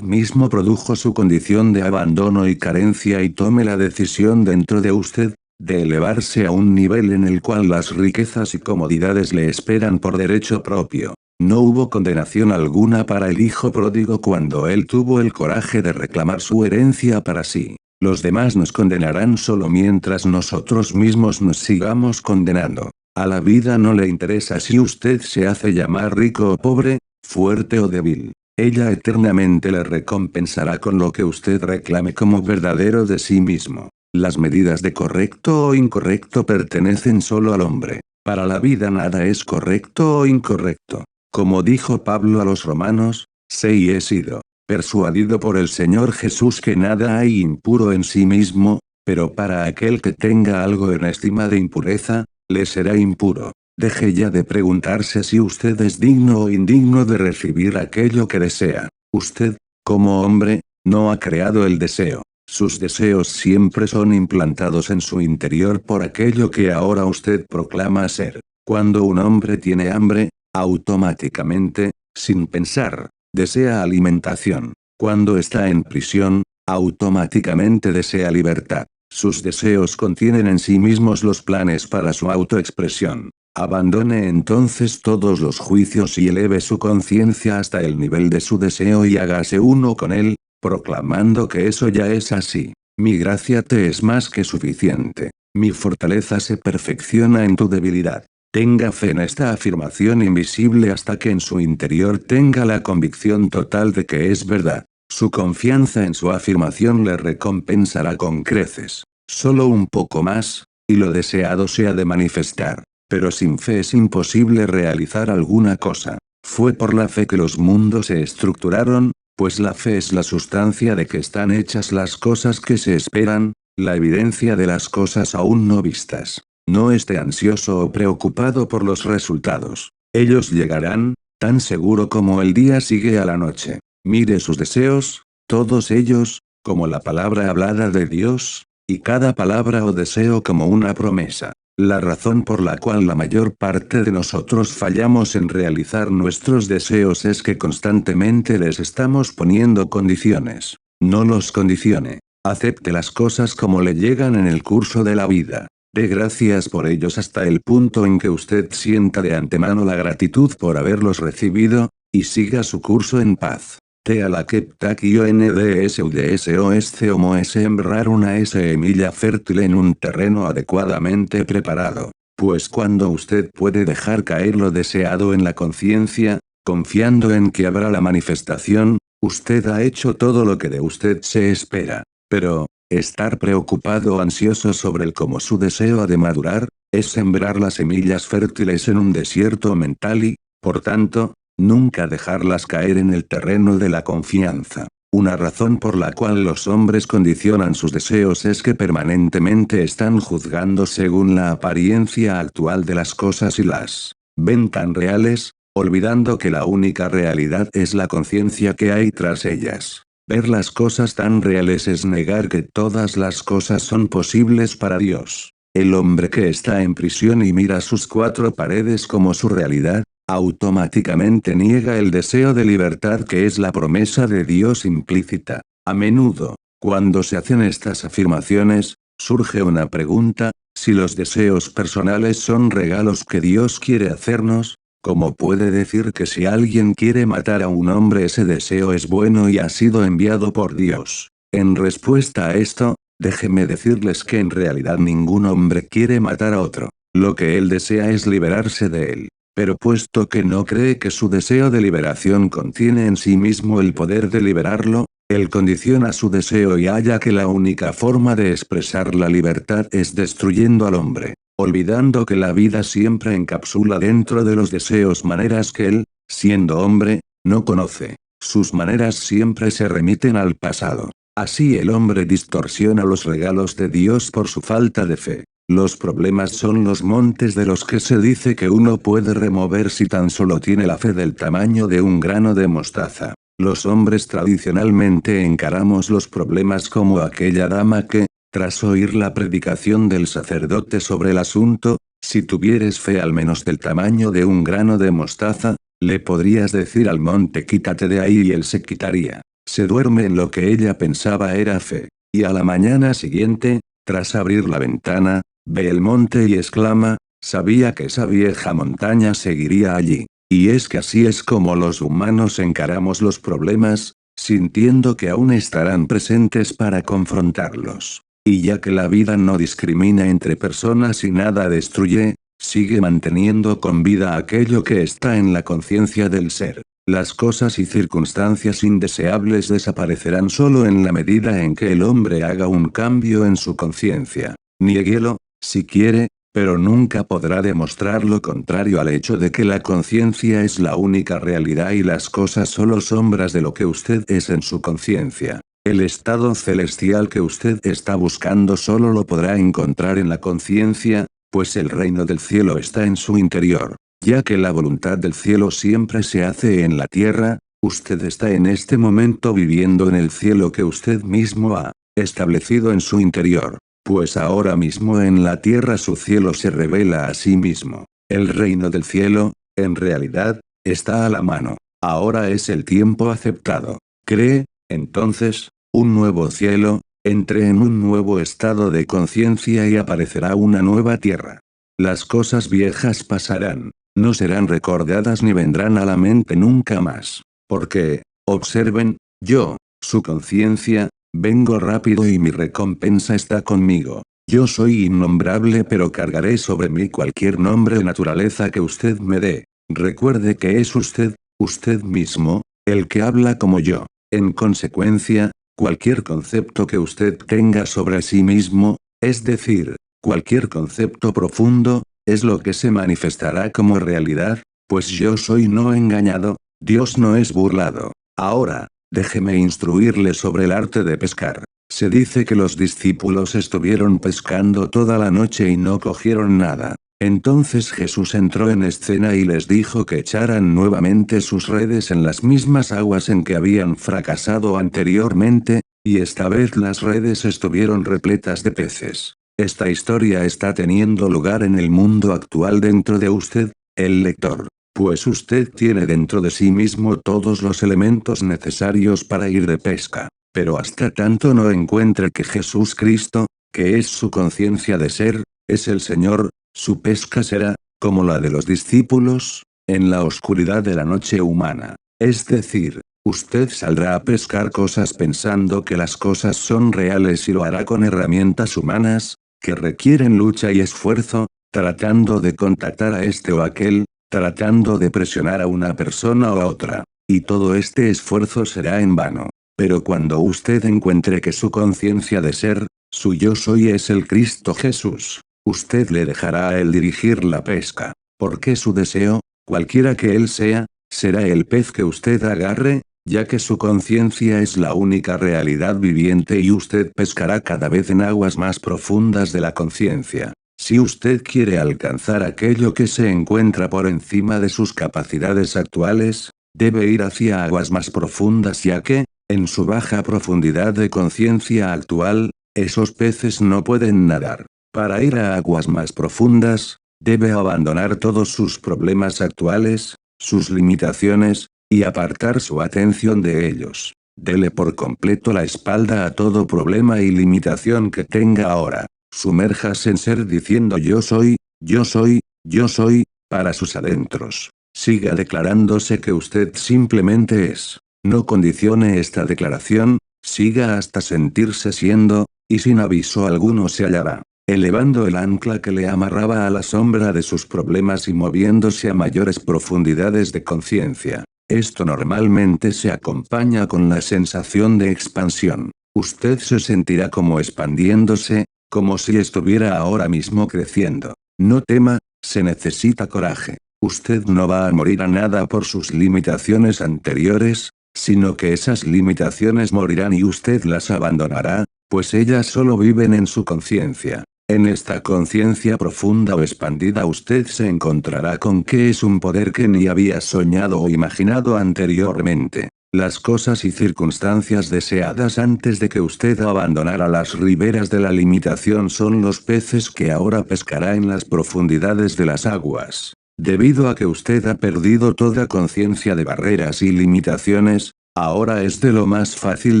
mismo produjo su condición de abandono y carencia y tome la decisión dentro de usted, de elevarse a un nivel en el cual las riquezas y comodidades le esperan por derecho propio. No hubo condenación alguna para el hijo pródigo cuando él tuvo el coraje de reclamar su herencia para sí. Los demás nos condenarán solo mientras nosotros mismos nos sigamos condenando. A la vida no le interesa si usted se hace llamar rico o pobre, fuerte o débil. Ella eternamente le recompensará con lo que usted reclame como verdadero de sí mismo. Las medidas de correcto o incorrecto pertenecen solo al hombre. Para la vida nada es correcto o incorrecto. Como dijo Pablo a los romanos, sé y he sido persuadido por el Señor Jesús que nada hay impuro en sí mismo, pero para aquel que tenga algo en estima de impureza, le será impuro. Deje ya de preguntarse si usted es digno o indigno de recibir aquello que desea. Usted, como hombre, no ha creado el deseo. Sus deseos siempre son implantados en su interior por aquello que ahora usted proclama ser. Cuando un hombre tiene hambre, automáticamente, sin pensar, desea alimentación. Cuando está en prisión, automáticamente desea libertad. Sus deseos contienen en sí mismos los planes para su autoexpresión. Abandone entonces todos los juicios y eleve su conciencia hasta el nivel de su deseo y hágase uno con él, proclamando que eso ya es así. Mi gracia te es más que suficiente. Mi fortaleza se perfecciona en tu debilidad. Tenga fe en esta afirmación invisible hasta que en su interior tenga la convicción total de que es verdad. Su confianza en su afirmación le recompensará con creces. Solo un poco más, y lo deseado se ha de manifestar. Pero sin fe es imposible realizar alguna cosa. Fue por la fe que los mundos se estructuraron, pues la fe es la sustancia de que están hechas las cosas que se esperan, la evidencia de las cosas aún no vistas. No esté ansioso o preocupado por los resultados. Ellos llegarán, tan seguro como el día sigue a la noche. Mire sus deseos, todos ellos, como la palabra hablada de Dios, y cada palabra o deseo como una promesa. La razón por la cual la mayor parte de nosotros fallamos en realizar nuestros deseos es que constantemente les estamos poniendo condiciones. No los condicione. Acepte las cosas como le llegan en el curso de la vida. Dé gracias por ellos hasta el punto en que usted sienta de antemano la gratitud por haberlos recibido, y siga su curso en paz. Tea la keptaquiondsudsomo es sembrar una semilla fértil en un terreno adecuadamente preparado. Pues cuando usted puede dejar caer lo deseado en la conciencia, confiando en que habrá la manifestación, usted ha hecho todo lo que de usted se espera. Pero, estar preocupado o ansioso sobre el cómo su deseo ha de madurar, es sembrar las semillas fértiles en un desierto mental y, por tanto, nunca dejarlas caer en el terreno de la confianza. Una razón por la cual los hombres condicionan sus deseos es que permanentemente están juzgando según la apariencia actual de las cosas y las ven tan reales, olvidando que la única realidad es la conciencia que hay tras ellas. Ver las cosas tan reales es negar que todas las cosas son posibles para Dios. El hombre que está en prisión y mira sus cuatro paredes como su realidad, automáticamente niega el deseo de libertad que es la promesa de Dios implícita. A menudo, cuando se hacen estas afirmaciones, surge una pregunta: si los deseos personales son regalos que Dios quiere hacernos, ¿cómo puede decir que si alguien quiere matar a un hombre ese deseo es bueno y ha sido enviado por Dios? En respuesta a esto, déjeme decirles que en realidad ningún hombre quiere matar a otro. Lo que él desea es liberarse de él. Pero puesto que no cree que su deseo de liberación contiene en sí mismo el poder de liberarlo, él condiciona su deseo y halla que la única forma de expresar la libertad es destruyendo al hombre. olvidando que la vida siempre encapsula dentro de los deseos maneras que él, siendo hombre, no conoce. Sus maneras siempre se remiten al pasado. Así el hombre distorsiona los regalos de Dios por su falta de fe. Los problemas son los montes de los que se dice que uno puede remover si tan solo tiene la fe del tamaño de un grano de mostaza. Los hombres tradicionalmente encaramos los problemas como aquella dama que, tras oír la predicación del sacerdote sobre el asunto, si tuvieres fe al menos del tamaño de un grano de mostaza, le podrías decir al monte quítate de ahí y él se quitaría. Se duerme en lo que ella pensaba era fe. Y a la mañana siguiente, tras abrir la ventana, ve el monte y exclama, sabía que esa vieja montaña seguiría allí. Y es que así es como los humanos encaramos los problemas, sintiendo que aún estarán presentes para confrontarlos. Y ya que la vida no discrimina entre personas y nada destruye, sigue manteniendo con vida aquello que está en la conciencia del ser. Las cosas y circunstancias indeseables desaparecerán solo en la medida en que el hombre haga un cambio en su conciencia. Niéguelo, si quiere, pero nunca podrá demostrar lo contrario al hecho de que la conciencia es la única realidad y las cosas solo sombras de lo que usted es en su conciencia. El estado celestial que usted está buscando solo lo podrá encontrar en la conciencia, pues el reino del cielo está en su interior. Ya que la voluntad del cielo siempre se hace en la tierra, usted está en este momento viviendo en el cielo que usted mismo ha establecido en su interior. Pues ahora mismo en la tierra su cielo se revela a sí mismo. El reino del cielo, en realidad, está a la mano. Ahora es el tiempo aceptado. Cree, entonces, un nuevo cielo, entre en un nuevo estado de conciencia y aparecerá una nueva tierra. Las cosas viejas pasarán. No serán recordadas ni vendrán a la mente nunca más. Porque, observen, yo, su conciencia, vengo rápido y mi recompensa está conmigo. Yo soy innombrable pero cargaré sobre mí cualquier nombre o naturaleza que usted me dé. Recuerde que es usted mismo, el que habla como yo. En consecuencia, cualquier concepto que usted tenga sobre sí mismo, es decir, cualquier concepto profundo, es lo que se manifestará como realidad, pues yo soy no engañado, Dios no es burlado. Ahora, déjeme instruirle sobre el arte de pescar. Se dice que los discípulos estuvieron pescando toda la noche y no cogieron nada. Entonces Jesús entró en escena y les dijo que echaran nuevamente sus redes en las mismas aguas en que habían fracasado anteriormente, y esta vez las redes estuvieron repletas de peces. Esta historia está teniendo lugar en el mundo actual dentro de usted, el lector. Pues usted tiene dentro de sí mismo todos los elementos necesarios para ir de pesca. Pero hasta tanto no encuentre que Jesús Cristo, que es su conciencia de ser, es el Señor, su pesca será, como la de los discípulos, en la oscuridad de la noche humana. Es decir, usted saldrá a pescar cosas pensando que las cosas son reales y lo hará con herramientas humanas, que requieren lucha y esfuerzo, tratando de contactar a este o aquel, tratando de presionar a una persona o a otra. Y todo este esfuerzo será en vano. Pero cuando usted encuentre que su conciencia de ser, su yo soy es el Cristo Jesús, usted le dejará a él dirigir la pesca. Porque su deseo, cualquiera que él sea, será el pez que usted agarre, ya que su conciencia es la única realidad viviente y usted pescará cada vez en aguas más profundas de la conciencia. Si usted quiere alcanzar aquello que se encuentra por encima de sus capacidades actuales, debe ir hacia aguas más profundas ya que, en su baja profundidad de conciencia actual, esos peces no pueden nadar. Para ir a aguas más profundas, debe abandonar todos sus problemas actuales, sus limitaciones, y apartar su atención de ellos. Dele por completo la espalda a todo problema y limitación que tenga ahora. Sumérjase en ser diciendo yo soy, yo soy, yo soy, para sus adentros. Siga declarándose que usted simplemente es. No condicione esta declaración, siga hasta sentirse siendo, y sin aviso alguno se hallará, elevando el ancla que le amarraba a la sombra de sus problemas y moviéndose a mayores profundidades de conciencia. Esto normalmente se acompaña con la sensación de expansión. Usted se sentirá como expandiéndose, como si estuviera ahora mismo creciendo. No tema, se necesita coraje. Usted no va a morir a nada por sus limitaciones anteriores, sino que esas limitaciones morirán y usted las abandonará, pues ellas solo viven en su conciencia. En esta conciencia profunda o expandida usted se encontrará con que es un poder que ni había soñado o imaginado anteriormente. Las cosas y circunstancias deseadas antes de que usted abandonara las riberas de la limitación son los peces que ahora pescará en las profundidades de las aguas. Debido a que usted ha perdido toda conciencia de barreras y limitaciones, ahora es de lo más fácil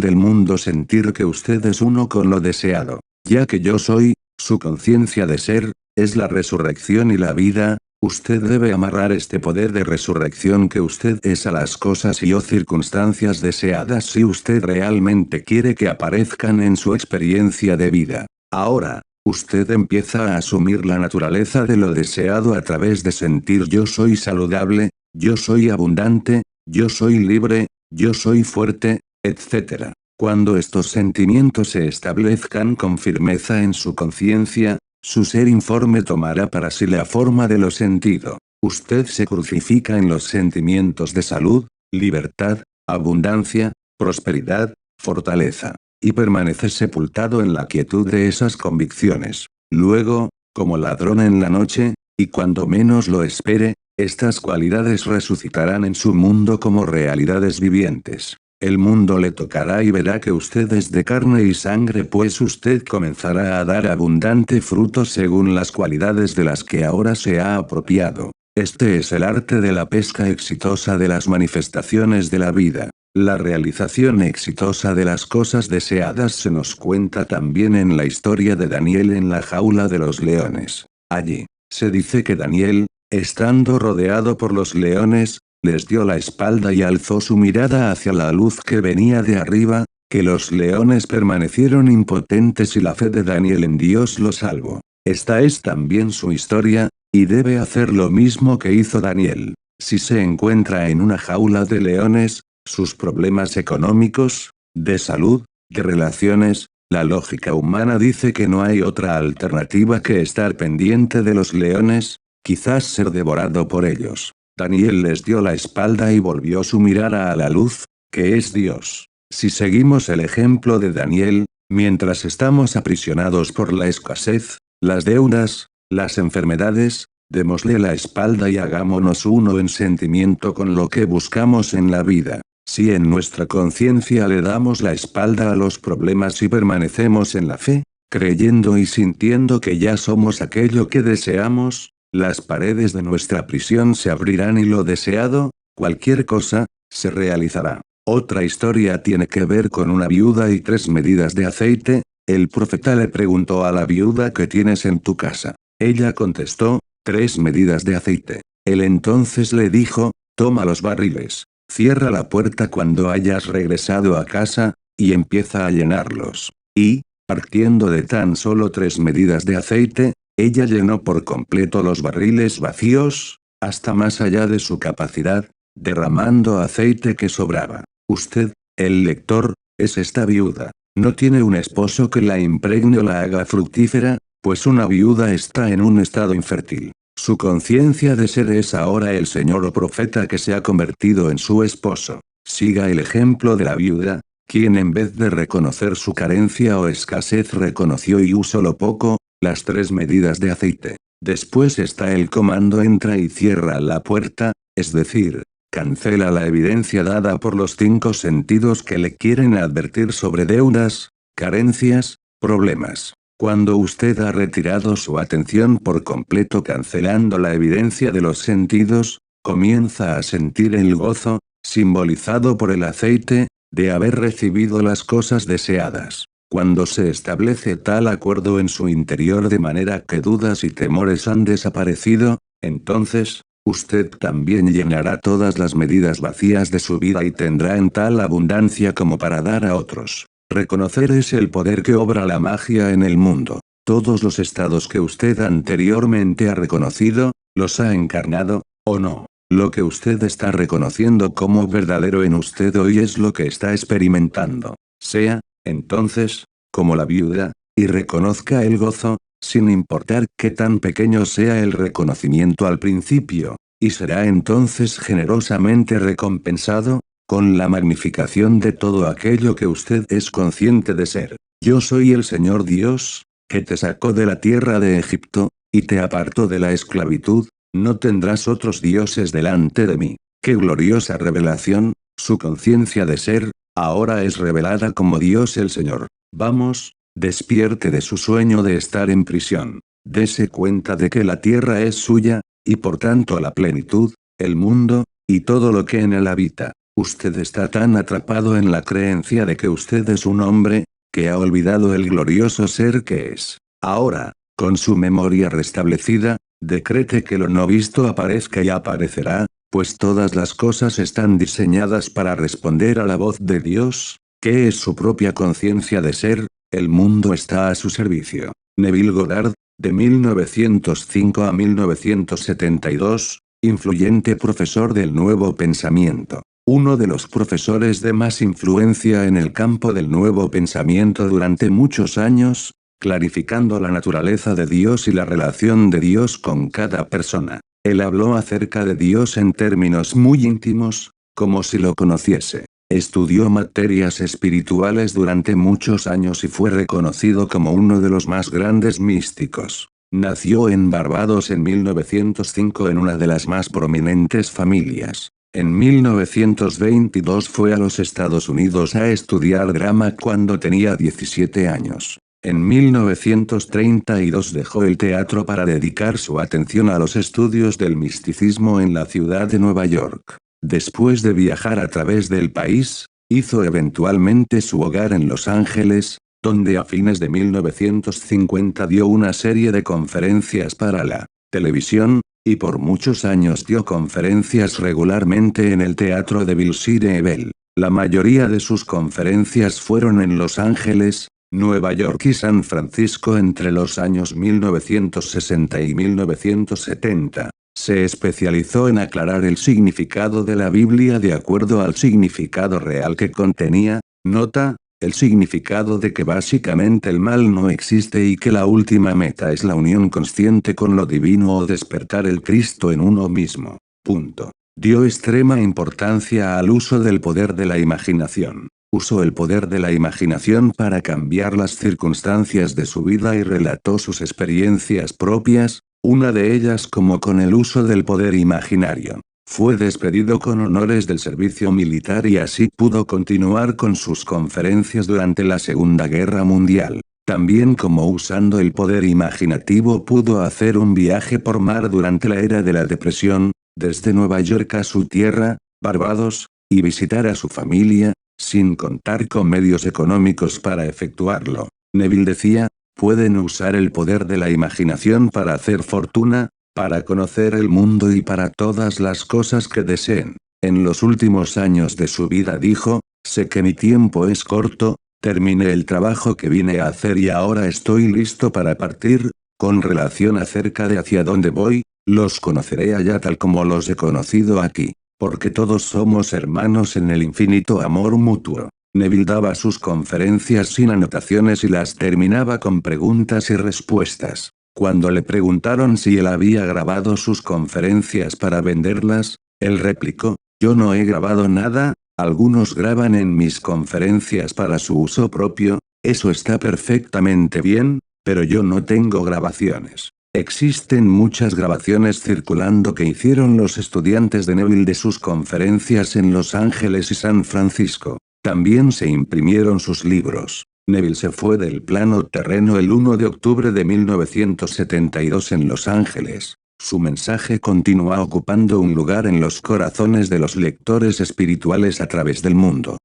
del mundo sentir que usted es uno con lo deseado. Ya que yo soy, su conciencia de ser, es la resurrección y la vida, usted debe amarrar este poder de resurrección que usted es a las cosas y o circunstancias deseadas si usted realmente quiere que aparezcan en su experiencia de vida. Ahora, usted empieza a asumir la naturaleza de lo deseado a través de sentir yo soy saludable, yo soy abundante, yo soy libre, yo soy fuerte, etc. Cuando estos sentimientos se establezcan con firmeza en su conciencia, su ser informe tomará para sí la forma de lo sentido. Usted se crucifica en los sentimientos de salud, libertad, abundancia, prosperidad, fortaleza, y permanece sepultado en la quietud de esas convicciones. Luego, como ladrón en la noche, y cuando menos lo espere, estas cualidades resucitarán en su mundo como realidades vivientes. El mundo le tocará y verá que usted es de carne y sangre, pues usted comenzará a dar abundante fruto según las cualidades de las que ahora se ha apropiado. Este es el arte de la pesca exitosa de las manifestaciones de la vida. La realización exitosa de las cosas deseadas se nos cuenta también en la historia de Daniel en la jaula de los leones. Allí, se dice que Daniel, estando rodeado por los leones, les dio la espalda y alzó su mirada hacia la luz que venía de arriba, que los leones permanecieron impotentes y la fe de Daniel en Dios lo salvó. Esta es también su historia, y debe hacer lo mismo que hizo Daniel. Si se encuentra en una jaula de leones, sus problemas económicos, de salud, de relaciones, la lógica humana dice que no hay otra alternativa que estar pendiente de los leones, quizás ser devorado por ellos. Daniel les dio la espalda y volvió su mirada a la luz, que es Dios. Si seguimos el ejemplo de Daniel, mientras estamos aprisionados por la escasez, las deudas, las enfermedades, démosle la espalda y hagámonos uno en sentimiento con lo que buscamos en la vida. Si en nuestra conciencia le damos la espalda a los problemas y permanecemos en la fe, creyendo y sintiendo que ya somos aquello que deseamos, las paredes de nuestra prisión se abrirán y lo deseado, cualquier cosa, se realizará. Otra historia tiene que ver con una viuda y 3 medidas de aceite. El profeta le preguntó a la viuda ¿qué tienes en tu casa? Ella contestó, 3 medidas de aceite. Él entonces le dijo, toma los barriles, cierra la puerta cuando hayas regresado a casa, y empieza a llenarlos. Y, partiendo de tan solo 3 medidas de aceite, ella llenó por completo los barriles vacíos, hasta más allá de su capacidad, derramando aceite que sobraba. Usted, el lector, es esta viuda. No tiene un esposo que la impregne o la haga fructífera, pues una viuda está en un estado infértil. Su conciencia de ser es ahora el señor o profeta que se ha convertido en su esposo. Siga el ejemplo de la viuda, quien en vez de reconocer su carencia o escasez reconoció y usó lo poco, las 3 medidas de aceite. Después está el comando entra y cierra la puerta, es decir, cancela la evidencia dada por los 5 sentidos que le quieren advertir sobre deudas, carencias, problemas. Cuando usted ha retirado su atención por completo cancelando la evidencia de los sentidos, comienza a sentir el gozo, simbolizado por el aceite, de haber recibido las cosas deseadas. Cuando se establece tal acuerdo en su interior de manera que dudas y temores han desaparecido, entonces, usted también llenará todas las medidas vacías de su vida y tendrá en tal abundancia como para dar a otros. Reconocer es el poder que obra la magia en el mundo. Todos los estados que usted anteriormente ha reconocido, los ha encarnado, o no. Lo que usted está reconociendo como verdadero en usted hoy es lo que está experimentando. Sea, entonces, como la viuda, y reconozca el gozo, sin importar qué tan pequeño sea el reconocimiento al principio, y será entonces generosamente recompensado, con la magnificación de todo aquello que usted es consciente de ser. Yo soy el Señor Dios, que te sacó de la tierra de Egipto, y te apartó de la esclavitud, no tendrás otros dioses delante de mí. ¡Qué gloriosa revelación! Su conciencia de ser, ahora es revelada como Dios el Señor. Vamos, despierte de su sueño de estar en prisión. Dese cuenta de que la tierra es suya, y por tanto la plenitud, el mundo, y todo lo que en él habita. Usted está tan atrapado en la creencia de que usted es un hombre, que ha olvidado el glorioso ser que es. Ahora, con su memoria restablecida, decrete que lo no visto aparezca y aparecerá, pues todas las cosas están diseñadas para responder a la voz de Dios, que es su propia conciencia de ser, el mundo está a su servicio. Neville Goddard, de 1905 a 1972, influyente profesor del Nuevo Pensamiento. Uno de los profesores de más influencia en el campo del Nuevo Pensamiento durante muchos años, clarificando la naturaleza de Dios y la relación de Dios con cada persona. Él habló acerca de Dios en términos muy íntimos, como si lo conociese. Estudió materias espirituales durante muchos años y fue reconocido como uno de los más grandes místicos. Nació en Barbados en 1905 en una de las más prominentes familias. En 1922 fue a los Estados Unidos a estudiar drama cuando tenía 17 años. En 1932 dejó el teatro para dedicar su atención a los estudios del misticismo en la ciudad de Nueva York. Después de viajar a través del país, hizo eventualmente su hogar en Los Ángeles, donde a fines de 1950 dio una serie de conferencias para la televisión, y por muchos años dio conferencias regularmente en el teatro de Ville Bell. La mayoría de sus conferencias fueron en Los Ángeles, Nueva York y San Francisco entre los años 1960 y 1970. Se especializó en aclarar el significado de la Biblia de acuerdo al significado real que contenía. Nota, el significado de que básicamente el mal no existe y que la última meta es la unión consciente con lo divino o despertar el Cristo en uno mismo. Punto. Dio extrema importancia al uso del poder de la imaginación. Usó el poder de la imaginación para cambiar las circunstancias de su vida y relató sus experiencias propias, una de ellas como con el uso del poder imaginario. Fue despedido con honores del servicio militar y así pudo continuar con sus conferencias durante la Segunda Guerra Mundial. También como usando el poder imaginativo pudo hacer un viaje por mar durante la era de la Depresión, desde Nueva York a su tierra, Barbados, y visitar a su familia, sin contar con medios económicos para efectuarlo. Neville decía, pueden usar el poder de la imaginación para hacer fortuna, para conocer el mundo y para todas las cosas que deseen. En los últimos años de su vida dijo, sé que mi tiempo es corto, terminé el trabajo que vine a hacer y ahora estoy listo para partir. Con relación acerca de hacia dónde voy, los conoceré allá tal como los he conocido aquí, porque todos somos hermanos en el infinito amor mutuo. Neville daba sus conferencias sin anotaciones y las terminaba con preguntas y respuestas. Cuando le preguntaron si él había grabado sus conferencias para venderlas, él replicó, yo no he grabado nada, algunos graban en mis conferencias para su uso propio, eso está perfectamente bien, pero yo no tengo grabaciones. Existen muchas grabaciones circulando que hicieron los estudiantes de Neville de sus conferencias en Los Ángeles y San Francisco. También se imprimieron sus libros. Neville se fue del plano terreno el 1 de octubre de 1972 en Los Ángeles. Su mensaje continúa ocupando un lugar en los corazones de los lectores espirituales a través del mundo.